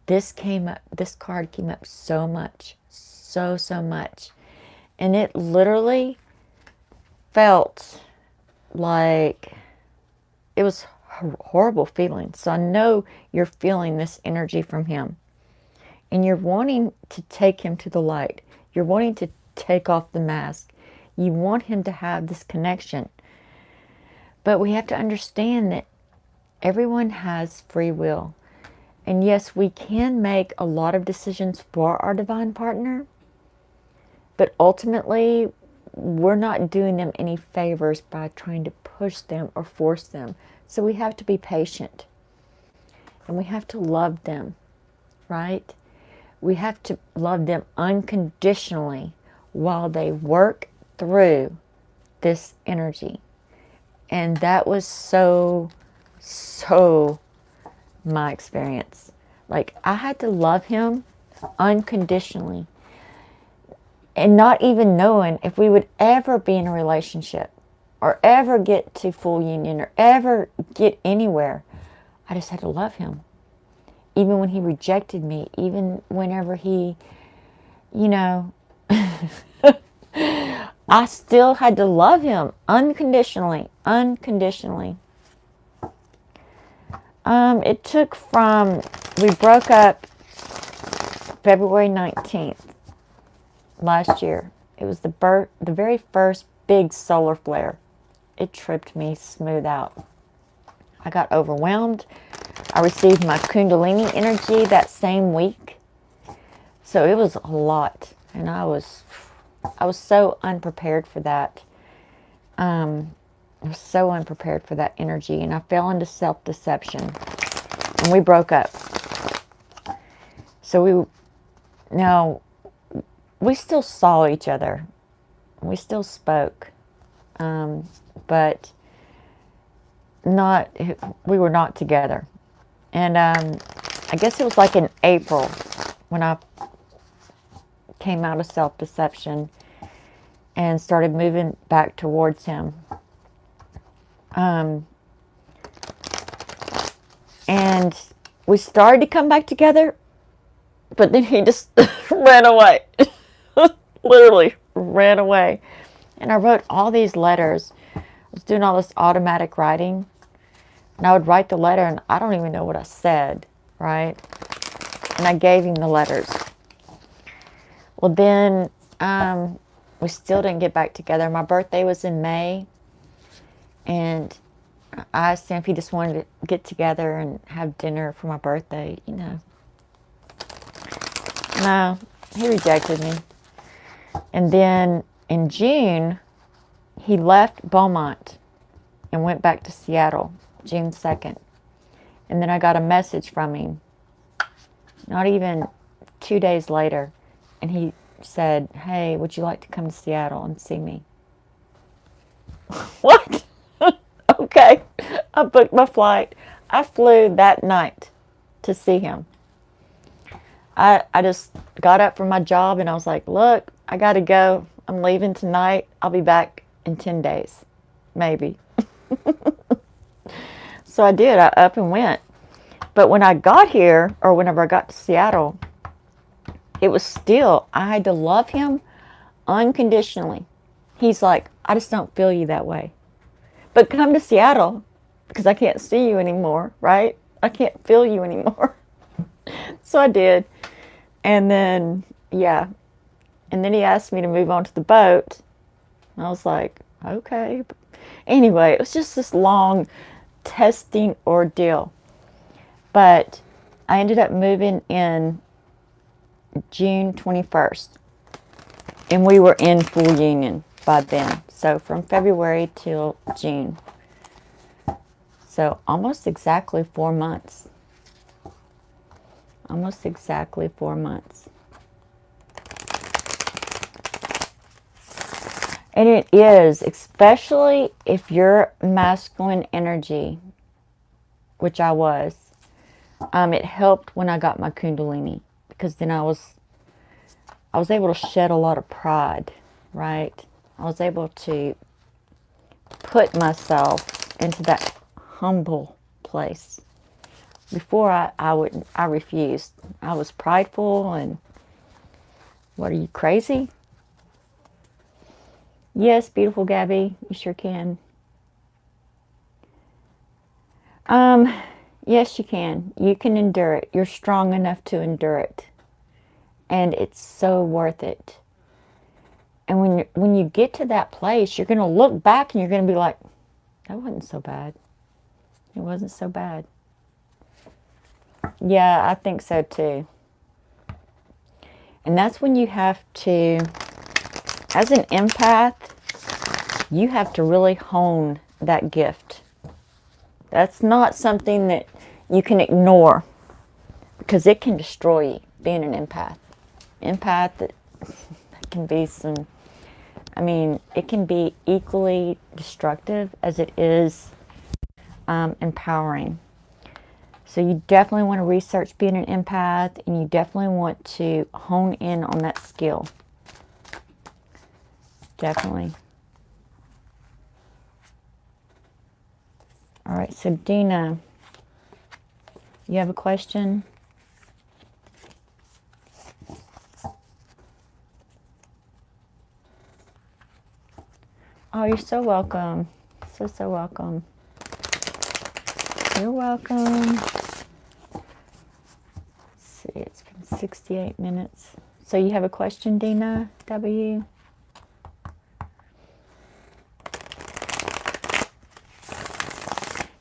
this card came up so much, so much. And it literally felt like it was horrible feeling. So I know you're feeling this energy from him. And you're wanting to take him to the light. You're wanting to take off the mask. You want him to have this connection. But we have to understand that everyone has free will. And yes, we can make a lot of decisions for our divine partner. But ultimately, we're not doing them any favors by trying to push them or force them. So we have to be patient. And we have to love them, right? We have to love them unconditionally while they work through this energy. And that was so my experience. Like, I had to love him unconditionally. And not even knowing if we would ever be in a relationship or ever get to full union or ever get anywhere. I just had to love him. Even when he rejected me, even whenever he, you know, I still had to love him unconditionally. It took from, we broke up February 19th. Last year. It was the very first big solar flare. It tripped me smooth out. I got overwhelmed. I received my Kundalini energy that same week. So it was a lot. And I was so unprepared for that. I was so unprepared for that energy. And I fell into self-deception. And we broke up. So we still saw each other. We still spoke. But we were not together. And I guess it was like in April when I came out of self-deception and started moving back towards him. And we started to come back together, but then he just ran away. Literally ran away. And I wrote all these letters. I was doing all this automatic writing. And I would write the letter and I don't even know what I said, right? And I gave him the letters. Well, then we still didn't get back together. My birthday was in May. And I asked him if he just wanted to get together and have dinner for my birthday, you know. No, he rejected me. And then in June, he left Beaumont and went back to Seattle June 2nd. And then I got a message from him, not even 2 days later. And he said, hey, would you like to come to Seattle and see me? What? Okay. I booked my flight. I flew that night to see him. I just got up from my job and I was like, look, I got to go. I'm leaving tonight. I'll be back in 10 days, maybe. So I did. I up and went. But when I got here, or whenever I got to Seattle, it was still, I had to love him unconditionally. He's like, I just don't feel you that way. But come to Seattle, because I can't see you anymore, right? I can't feel you anymore. So I did. And then, yeah. And then he asked me to move on to the boat. And I was like, okay. Anyway, it was just this long testing ordeal. But I ended up moving in June 21st. And we were in full union by then. So from February till June. So almost exactly 4 months. Almost exactly 4 months. And it is, especially if you're masculine energy, which I was, it helped when I got my Kundalini, because then I was able to shed a lot of pride, right? I was able to put myself into that humble place. Before I refused. I was prideful and, what, are you crazy? Yes, beautiful Gabby, you sure can. Yes, you can. You can endure it. You're strong enough to endure it. And it's so worth it. And when you get to that place, you're going to look back and you're going to be like, that wasn't so bad. It wasn't so bad. Yeah, I think so too. And that's when you have to, as an empath, you have to really hone that gift. That's not something that you can ignore, because it can destroy you, being an empath. Empath, that can be some, I mean, it can be equally destructive as it is empowering. So you definitely want to research being an empath, and you definitely want to hone in on that skill. Definitely. All right, so Dina, you have a question? Oh, you're so welcome. So welcome. You're welcome. Let's see, it's been 68 minutes. So you have a question, Dina W?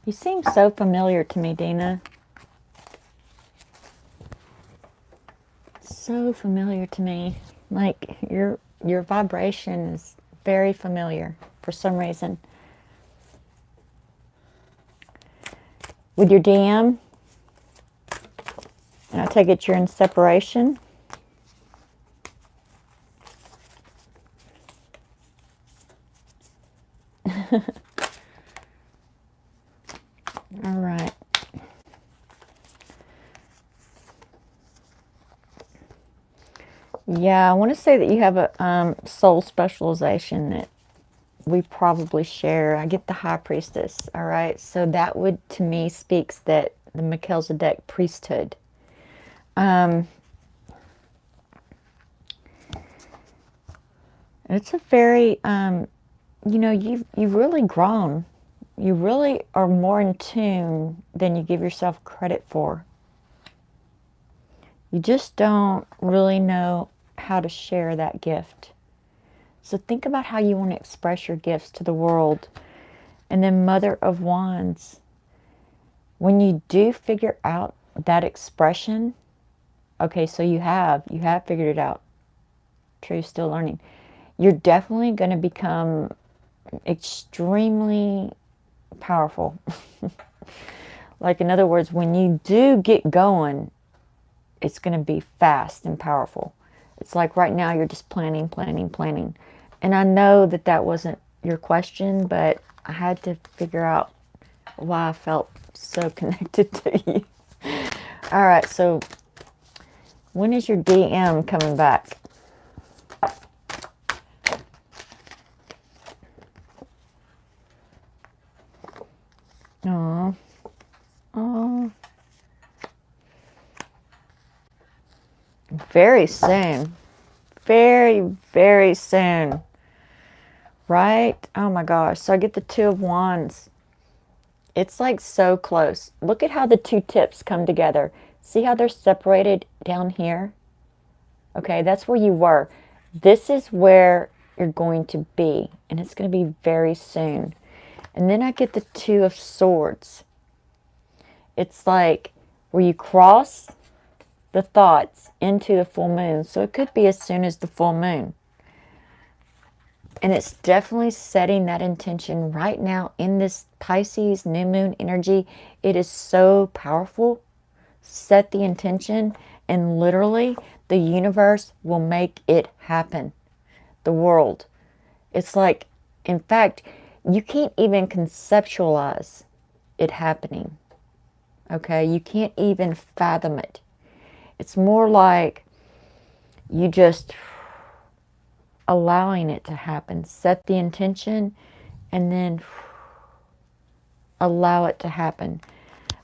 You seem so familiar to me, Dina. So familiar to me. Like your vibration is very familiar for some reason. With your DM, and I take it you're in separation. All right. Yeah, I want to say that you have a soul specialization that we probably share. I get the High Priestess, all right? So that would, to me, speaks that the Melchizedek priesthood. It's a very, you know, you've really grown. You really are more in tune than you give yourself credit for. You just don't really know how to share that gift. So think about how you want to express your gifts to the world. And then Mother of Wands, when you do figure out that expression, okay, so you have figured it out. True, still learning. You're definitely going to become extremely powerful. Like, in other words, when you do get going, it's going to be fast and powerful. It's like right now you're just planning, planning, planning. And I know that that wasn't your question, but I had to figure out why I felt so connected to you. All right, so when is your DM coming back? Oh, oh, very soon. Very, very soon. Right? Oh my gosh. So I get the Two of Wands. It's like so close. Look at how the two tips come together. See how they're separated down here? Okay, that's where you were. This is where you're going to be. And it's going to be very soon. And then I get the Two of Swords. It's like where you cross the thoughts into the full moon. So it could be as soon as the full moon. And it's definitely setting that intention right now in this Pisces new moon energy. It is so powerful. Set the intention and literally the universe will make it happen. The world. It's like, in fact, you can't even conceptualize it happening. Okay? You can't even fathom it. It's more like you just allowing it to happen. Set the intention and then allow it to happen.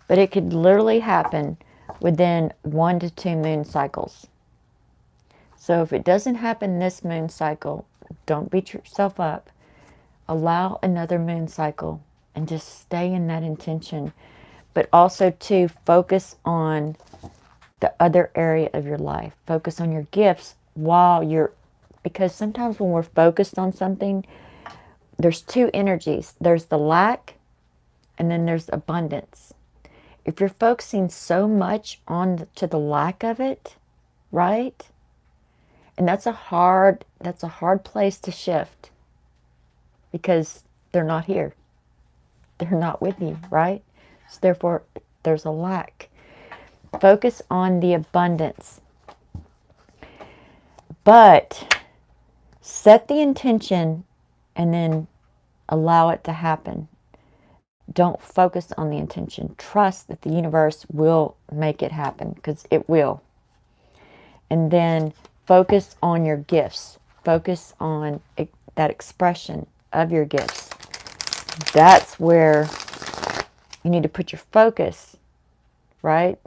But it could literally happen within 1 to 2 moon cycles. So if it doesn't happen this moon cycle, don't beat yourself up. Allow another moon cycle and just stay in that intention. But also to focus on the other area of your life. Focus on your gifts while you're, because sometimes when we're focused on something, there's two energies. There's the lack and then there's abundance. If you're focusing so much on to the lack of it, right? And that's a hard place to shift because they're not here. They're not with you, right? So therefore there's a lack. Focus on the abundance. But set the intention and then allow it to happen. Don't focus on the intention. Trust that the universe will make it happen because it will. And then focus on your gifts. Focus on that expression of your gifts. That's where you need to put your focus, right?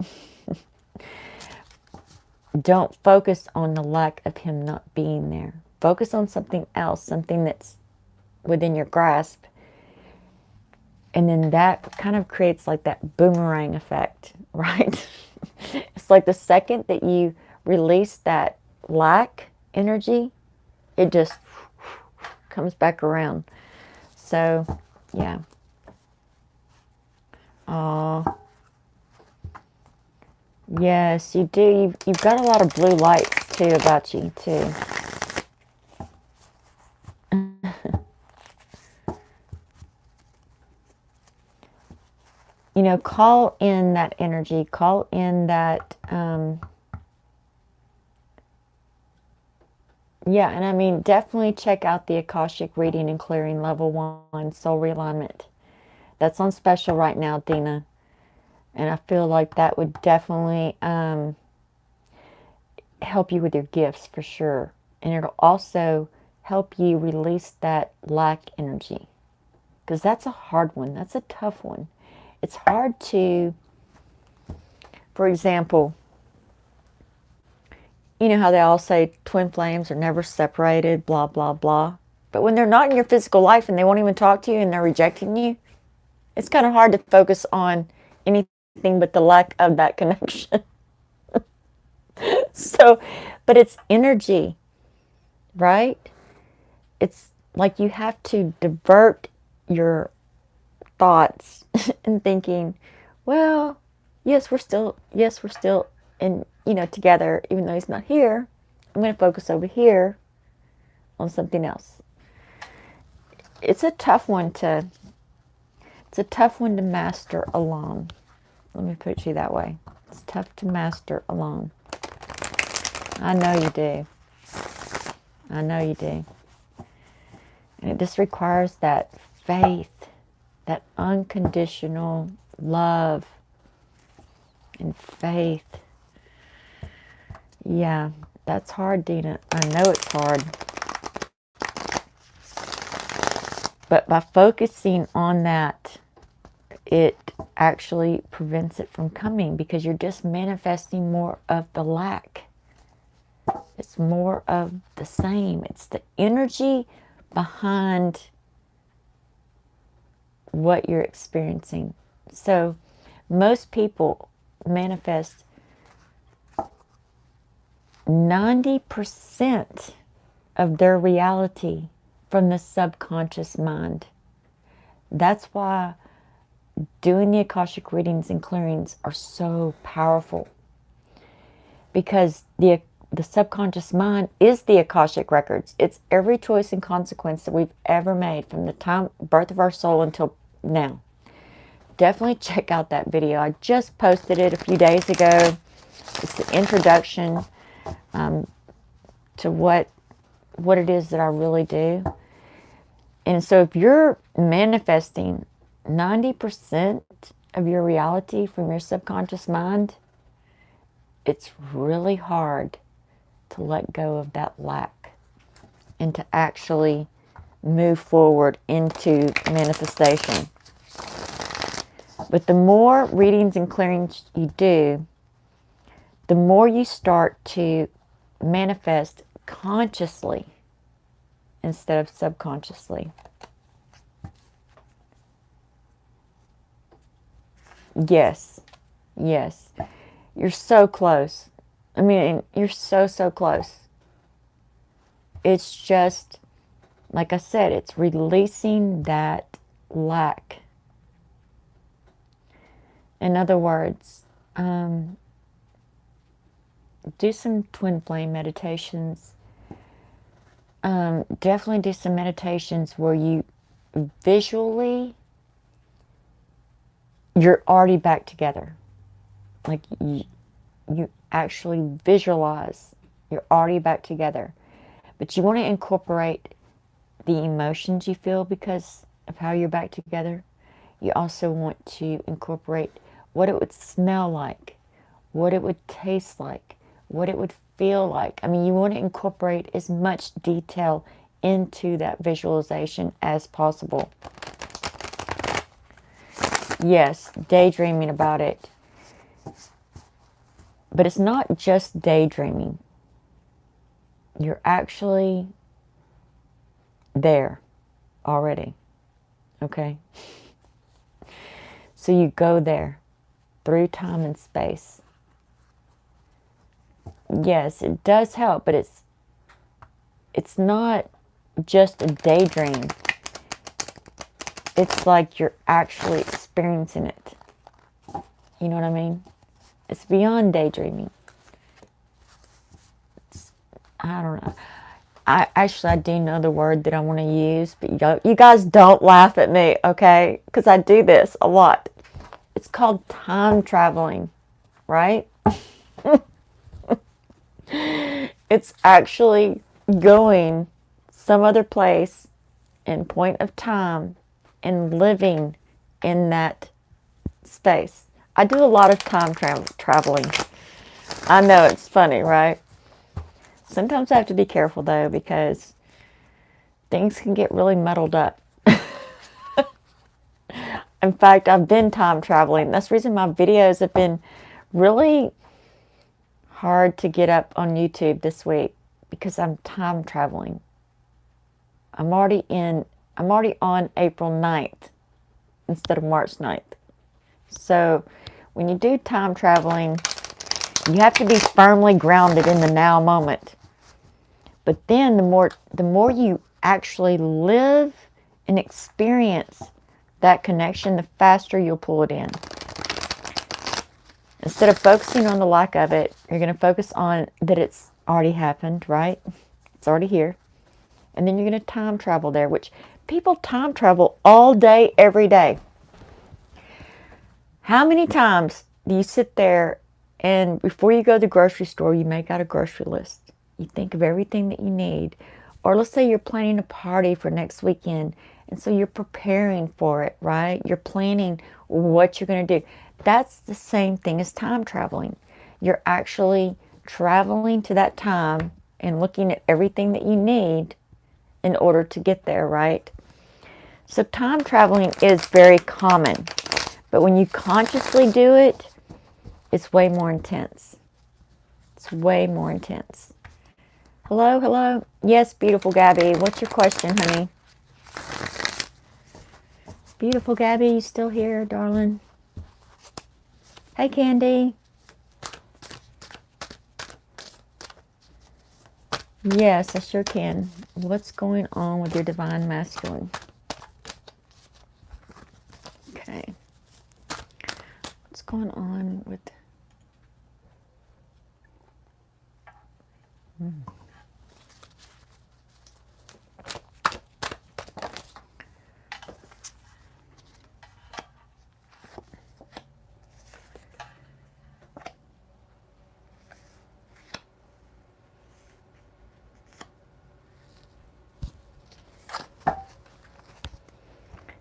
Don't focus on the lack of him not being there. Focus on something else, something that's within your grasp. And then that kind of creates like that boomerang effect, right? It's like the second that you release that lack energy, it just comes back around. So, yeah. Oh, yes, you do. You've got a lot of blue lights too about you too. You know, call in that energy, call in that, yeah, and I mean, definitely check out the Akashic reading and clearing level 1, Soul Realignment. That's on special right now, Dina. And I feel like that would definitely help you with your gifts for sure. And it'll also help you release that lack energy. Because that's a hard one. That's a tough one. It's hard to, for example, you know how they all say twin flames are never separated, blah, blah, blah. But when they're not in your physical life and they won't even talk to you and they're rejecting you, it's kind of hard to focus on anything but the lack of that connection. So, but it's energy, right? It's like you have to divert your thoughts and thinking, well, yes, we're still in, together, even though he's not here. I'm going to focus over here on something else. it's a tough one to master alone. Let me put it to you that way. It's tough to master alone. I know you do. I know you do. And it just requires that faith, that unconditional love and faith. Yeah, that's hard, Dina. I know it's hard. But by focusing on that, it actually prevents it from coming, because you're just manifesting more of the lack. It's more of the same. It's the energy behind what you're experiencing. So most people manifest 90% of their reality from the subconscious mind. That's why doing the Akashic readings and clearings are so powerful, because the subconscious mind is the Akashic records. It's every choice and consequence that we've ever made from the time birth of our soul until now. Definitely check out that video. I just posted it a few days ago. It's the introduction to what it is that I really do. And so if you're manifesting 90% of your reality from your subconscious mind, it's really hard to let go of that lack and to actually move forward into manifestation. But the more readings and clearings you do, the more you start to manifest consciously instead of subconsciously. Yes, yes. You're so close. I mean, you're so close. It's just, like I said, it's releasing that lack. In other words, do some twin flame meditations. Definitely do some meditations where you visually, you're already back together. Like you actually visualize you're already back together. But you want to incorporate the emotions you feel because of how you're back together. You also want to incorporate what it would smell like, what it would taste like, what it would feel like. I mean, you want to incorporate as much detail into that visualization as possible. Yes, daydreaming about it. But it's not just daydreaming. You're actually there already. Okay? So you go there through time and space. Yes, it does help, but it's not just a daydream. It's like you're actually experiencing it. You know what I mean? It's beyond daydreaming. I don't know. I do know the word that I want to use, but you guys don't laugh at me, okay? Because I do this a lot. It's called time traveling, right? It's actually going some other place and point of time and living in that space. I do a lot of time traveling. I know it's funny, right? Sometimes I have to be careful though, because things can get really muddled up. In fact, I've been time traveling. That's the reason my videos have been really hard to get up on YouTube this week, because I'm time traveling. I'm already on April 9th instead of March 9th. So when you do time traveling, you have to be firmly grounded in the now moment. But then the more you actually live and experience that connection, the faster you'll pull it in. Instead of focusing on the lack of it, you're going to focus on that it's already happened, right? It's already here. And then you're going to time travel there, which People time travel all day, every day. How many times do you sit there and before you go to the grocery store, you make out a grocery list? You think of everything that you need. Or let's say you're planning a party for next weekend, and so you're preparing for it, right? You're planning what you're going to do. That's the same thing as time traveling. You're actually traveling to that time and looking at everything that you need in order to get there, right? So time traveling is very common. But when you consciously do it, it's way more intense. It's way more intense. Hello, hello. Yes, beautiful Gabby. What's your question, honey? Beautiful Gabby, you still here, darling? Hey, Candy. Yes, I sure can. What's going on with your divine masculine? Okay. What's going on with...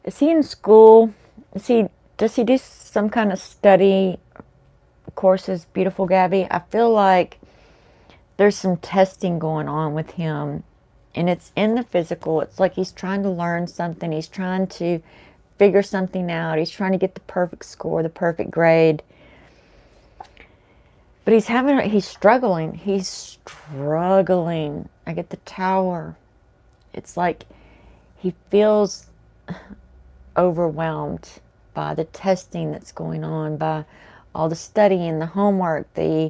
Is he in school? Does he do some kind of study courses, beautiful Gabby? I feel like there's some testing going on with him, and it's in the physical. It's like he's trying to learn something. He's trying to figure something out. He's trying to get the perfect score, the perfect grade. But he's struggling. He's struggling. I get the Tower. It's like he feels overwhelmed by the testing that's going on, by all the studying, the homework, the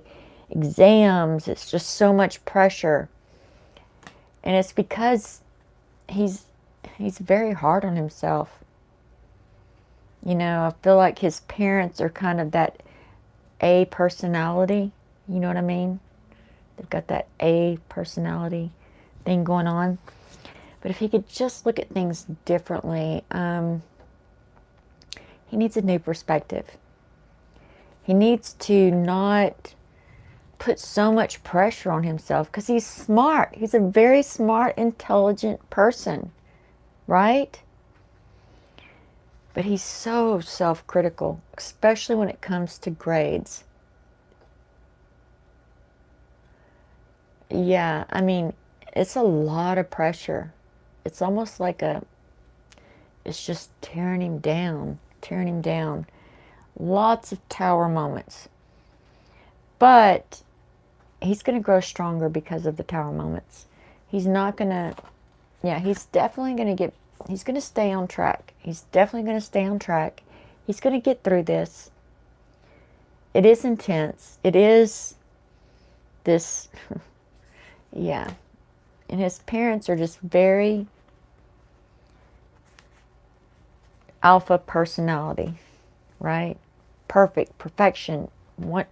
exams. It's just so much pressure. And it's because he's very hard on himself. You know, I feel like his parents are kind of that A personality. You know what I mean? They've got that A personality thing going on. But if he could just look at things differently, he needs a new perspective. He needs to not put so much pressure on himself because he's smart. He's a very smart, intelligent person, right? But he's so self-critical, especially when it comes to grades. Yeah, I mean, it's a lot of pressure. It's almost like it's just tearing him down, tearing him down. Lots of Tower moments. But he's going to grow stronger because of the Tower moments. He's not going to, yeah, he's definitely going to he's going to stay on track. He's definitely going to stay on track. He's going to get through this. It is intense. It is this, yeah. And his parents are just very alpha personality, right? Perfect, perfection, work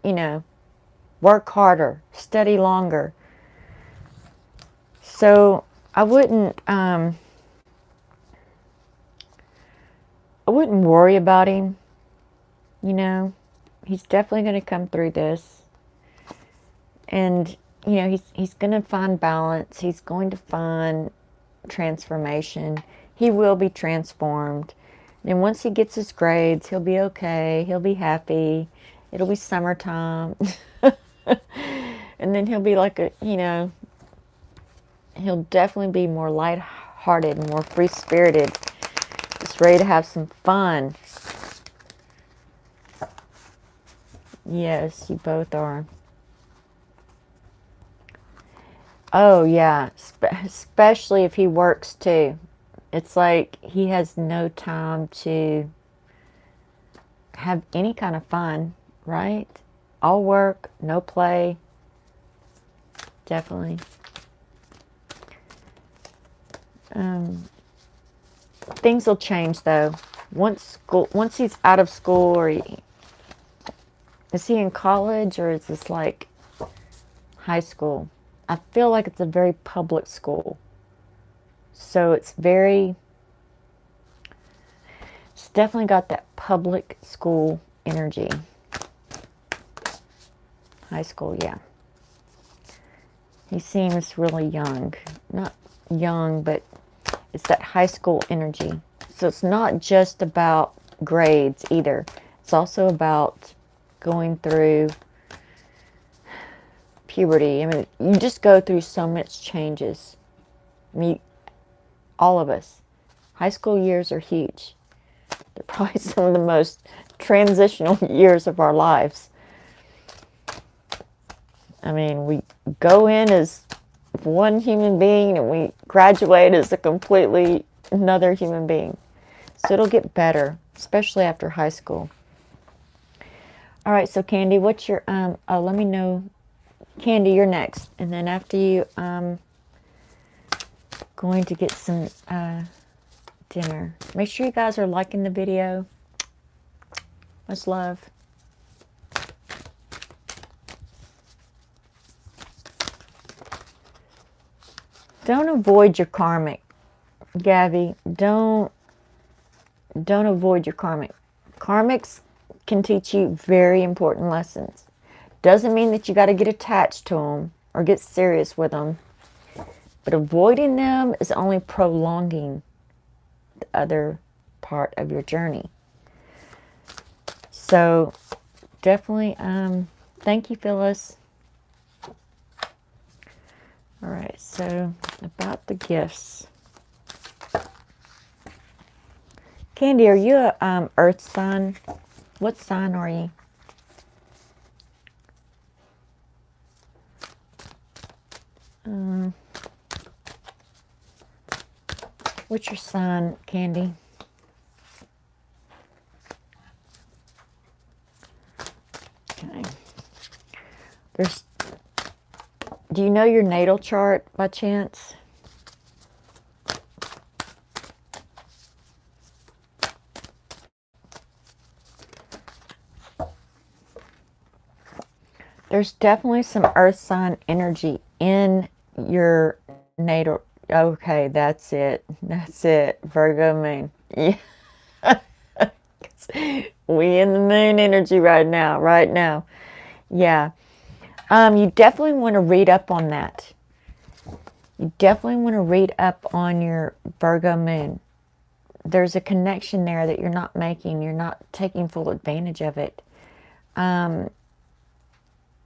harder, study longer. So I wouldn't worry about him. He's definitely going to come through this, and he's going to find balance. He's going to find transformation. He will be transformed. And once he gets his grades, he'll be okay. He'll be happy. It'll be summertime. And then he'll be like he'll definitely be more lighthearted and more free-spirited. Just ready to have some fun. Yes, you both are. Oh, yeah. Especially if he works too. It's like he has no time to have any kind of fun, right? All work, no play. Definitely. Things will change though. Once he's out of school, or is he in college, or is this like high school? I feel like it's a very public school. So it's very definitely got that public school energy. High school, yeah. He seems really young. Not young, but it's that high school energy. So it's not just about grades either. It's also about going through puberty. I mean, you just go through so much changes. I mean, all of us. High school years are huge. They're probably some of the most transitional years of our lives. I mean, we go in as one human being and we graduate as a completely another human being. So it'll get better, especially after high school. All right, so Candy, what's your, let me know. Candy, you're next. And then after you, going to get some dinner. Make sure you guys are liking the video. Much love. Don't avoid your karmic, Gabby. Don't avoid your karmic. Karmics can teach you very important lessons. Doesn't mean that you got to get attached to them or get serious with them. But avoiding them is only prolonging the other part of your journey. So definitely, thank you, Phyllis. All right, so about the gifts. Candy, are you a earth sign? What sign are you? What's your sign, Candy? Okay. Do you know your natal chart by chance? There's definitely some earth sign energy in your natal. Okay, that's it. That's it. Virgo moon. Yeah. We in the moon energy right now. Right now. Yeah. You definitely want to read up on that. You definitely want to read up on your Virgo moon. There's a connection there that you're not making. You're not taking full advantage of it.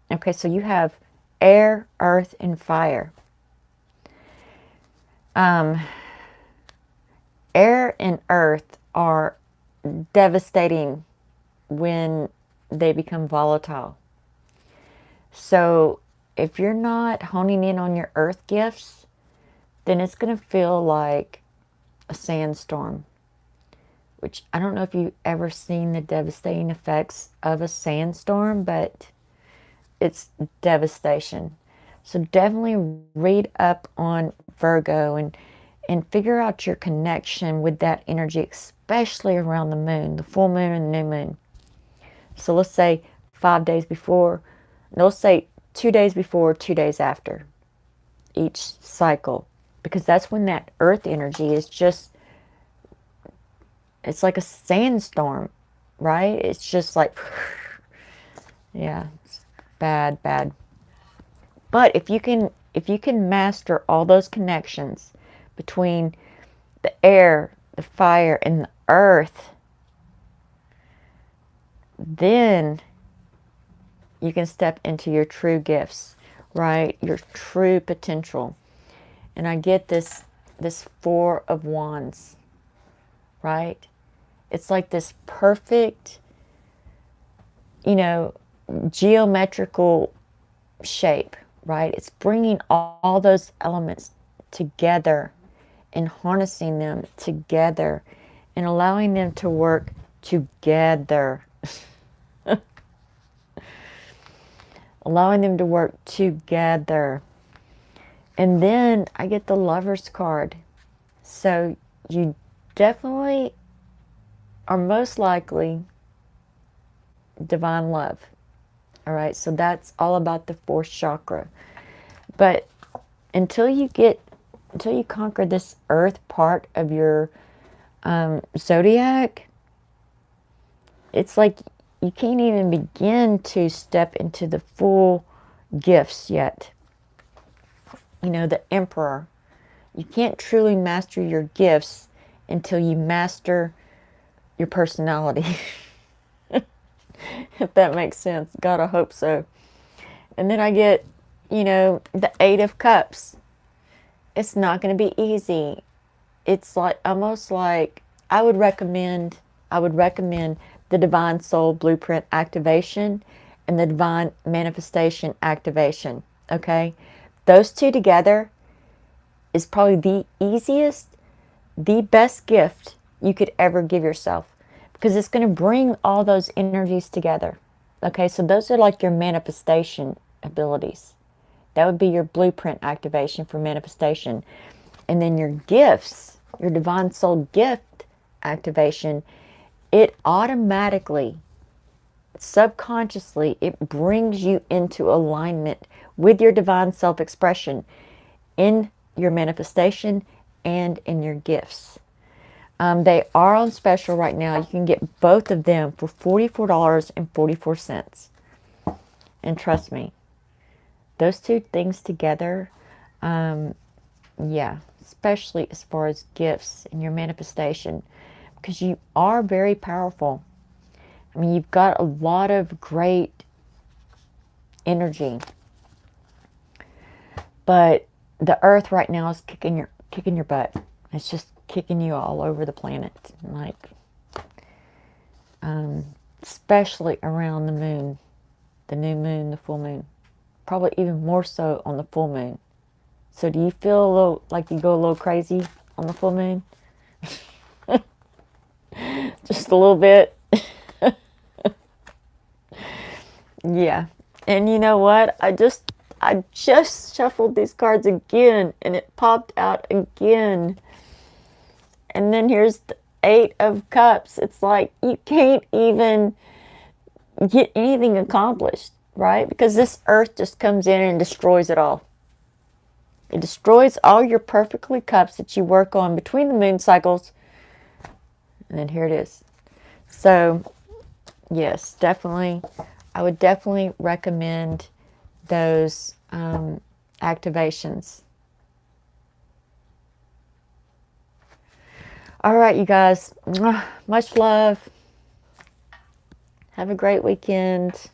Okay, so you have air, earth, and fire. Air and earth are devastating when they become volatile. So if you're not honing in on your earth gifts, then it's going to feel like a sandstorm. Which I don't know if you've ever seen the devastating effects of a sandstorm, but it's devastation. So definitely read up on Virgo and figure out your connection with that energy, especially around the moon, the full moon and the new moon. So let's say 5 days before, no, let's say 2 days before, 2 days after each cycle, because that's when that earth energy is just, it's like a sandstorm, right? It's just like, yeah, it's bad, bad. But if you can master all those connections between the air, the fire, and the earth, then you can step into your true gifts, right? Your true potential. And I get this Four of Wands, right? It's like this perfect, geometrical shape, right? It's bringing all those elements together and harnessing them together and allowing them to work together. Allowing them to work together. And then I get the Lover's card. So you definitely are most likely divine love. All right, so that's all about the fourth chakra. But until you conquer this earth part of your zodiac, it's like you can't even begin to step into the full gifts yet. You know, the Emperor. You can't truly master your gifts until you master your personality. If that makes sense. God, I hope so. And then I get, you know, the Eight of Cups. It's not going to be easy. It's like almost like I would recommend the Divine Soul Blueprint activation and the Divine Manifestation activation. Okay? Those two together is probably the easiest, the best gift you could ever give yourself, because it's going to bring all those energies together. Okay, so those are like your manifestation abilities. That would be your blueprint activation for manifestation. And then your gifts, your divine soul gift activation, it automatically, subconsciously, it brings you into alignment with your divine self-expression in your manifestation and in your gifts. They are on special right now. You can get both of them for $44.44. And trust me, those two things together, yeah, especially as far as gifts and your manifestation, because you are very powerful. I mean, you've got a lot of great energy, but the earth right now is kicking your butt. It's just kicking you all over the planet, like especially around the moon, the new moon, the full moon, probably even more so on the full moon. So do you feel a little like you go a little crazy on the full moon? Just a little bit. Yeah. And you know what? I just shuffled these cards again and it popped out again. And then here's the Eight of Cups. It's like you can't even get anything accomplished, right? Because this earth just comes in and destroys it all. It destroys all your perfectly cups that you work on between the moon cycles. And then here it is. So, yes, definitely. I would definitely recommend those activations. All right, you guys. Much love. Have a great weekend.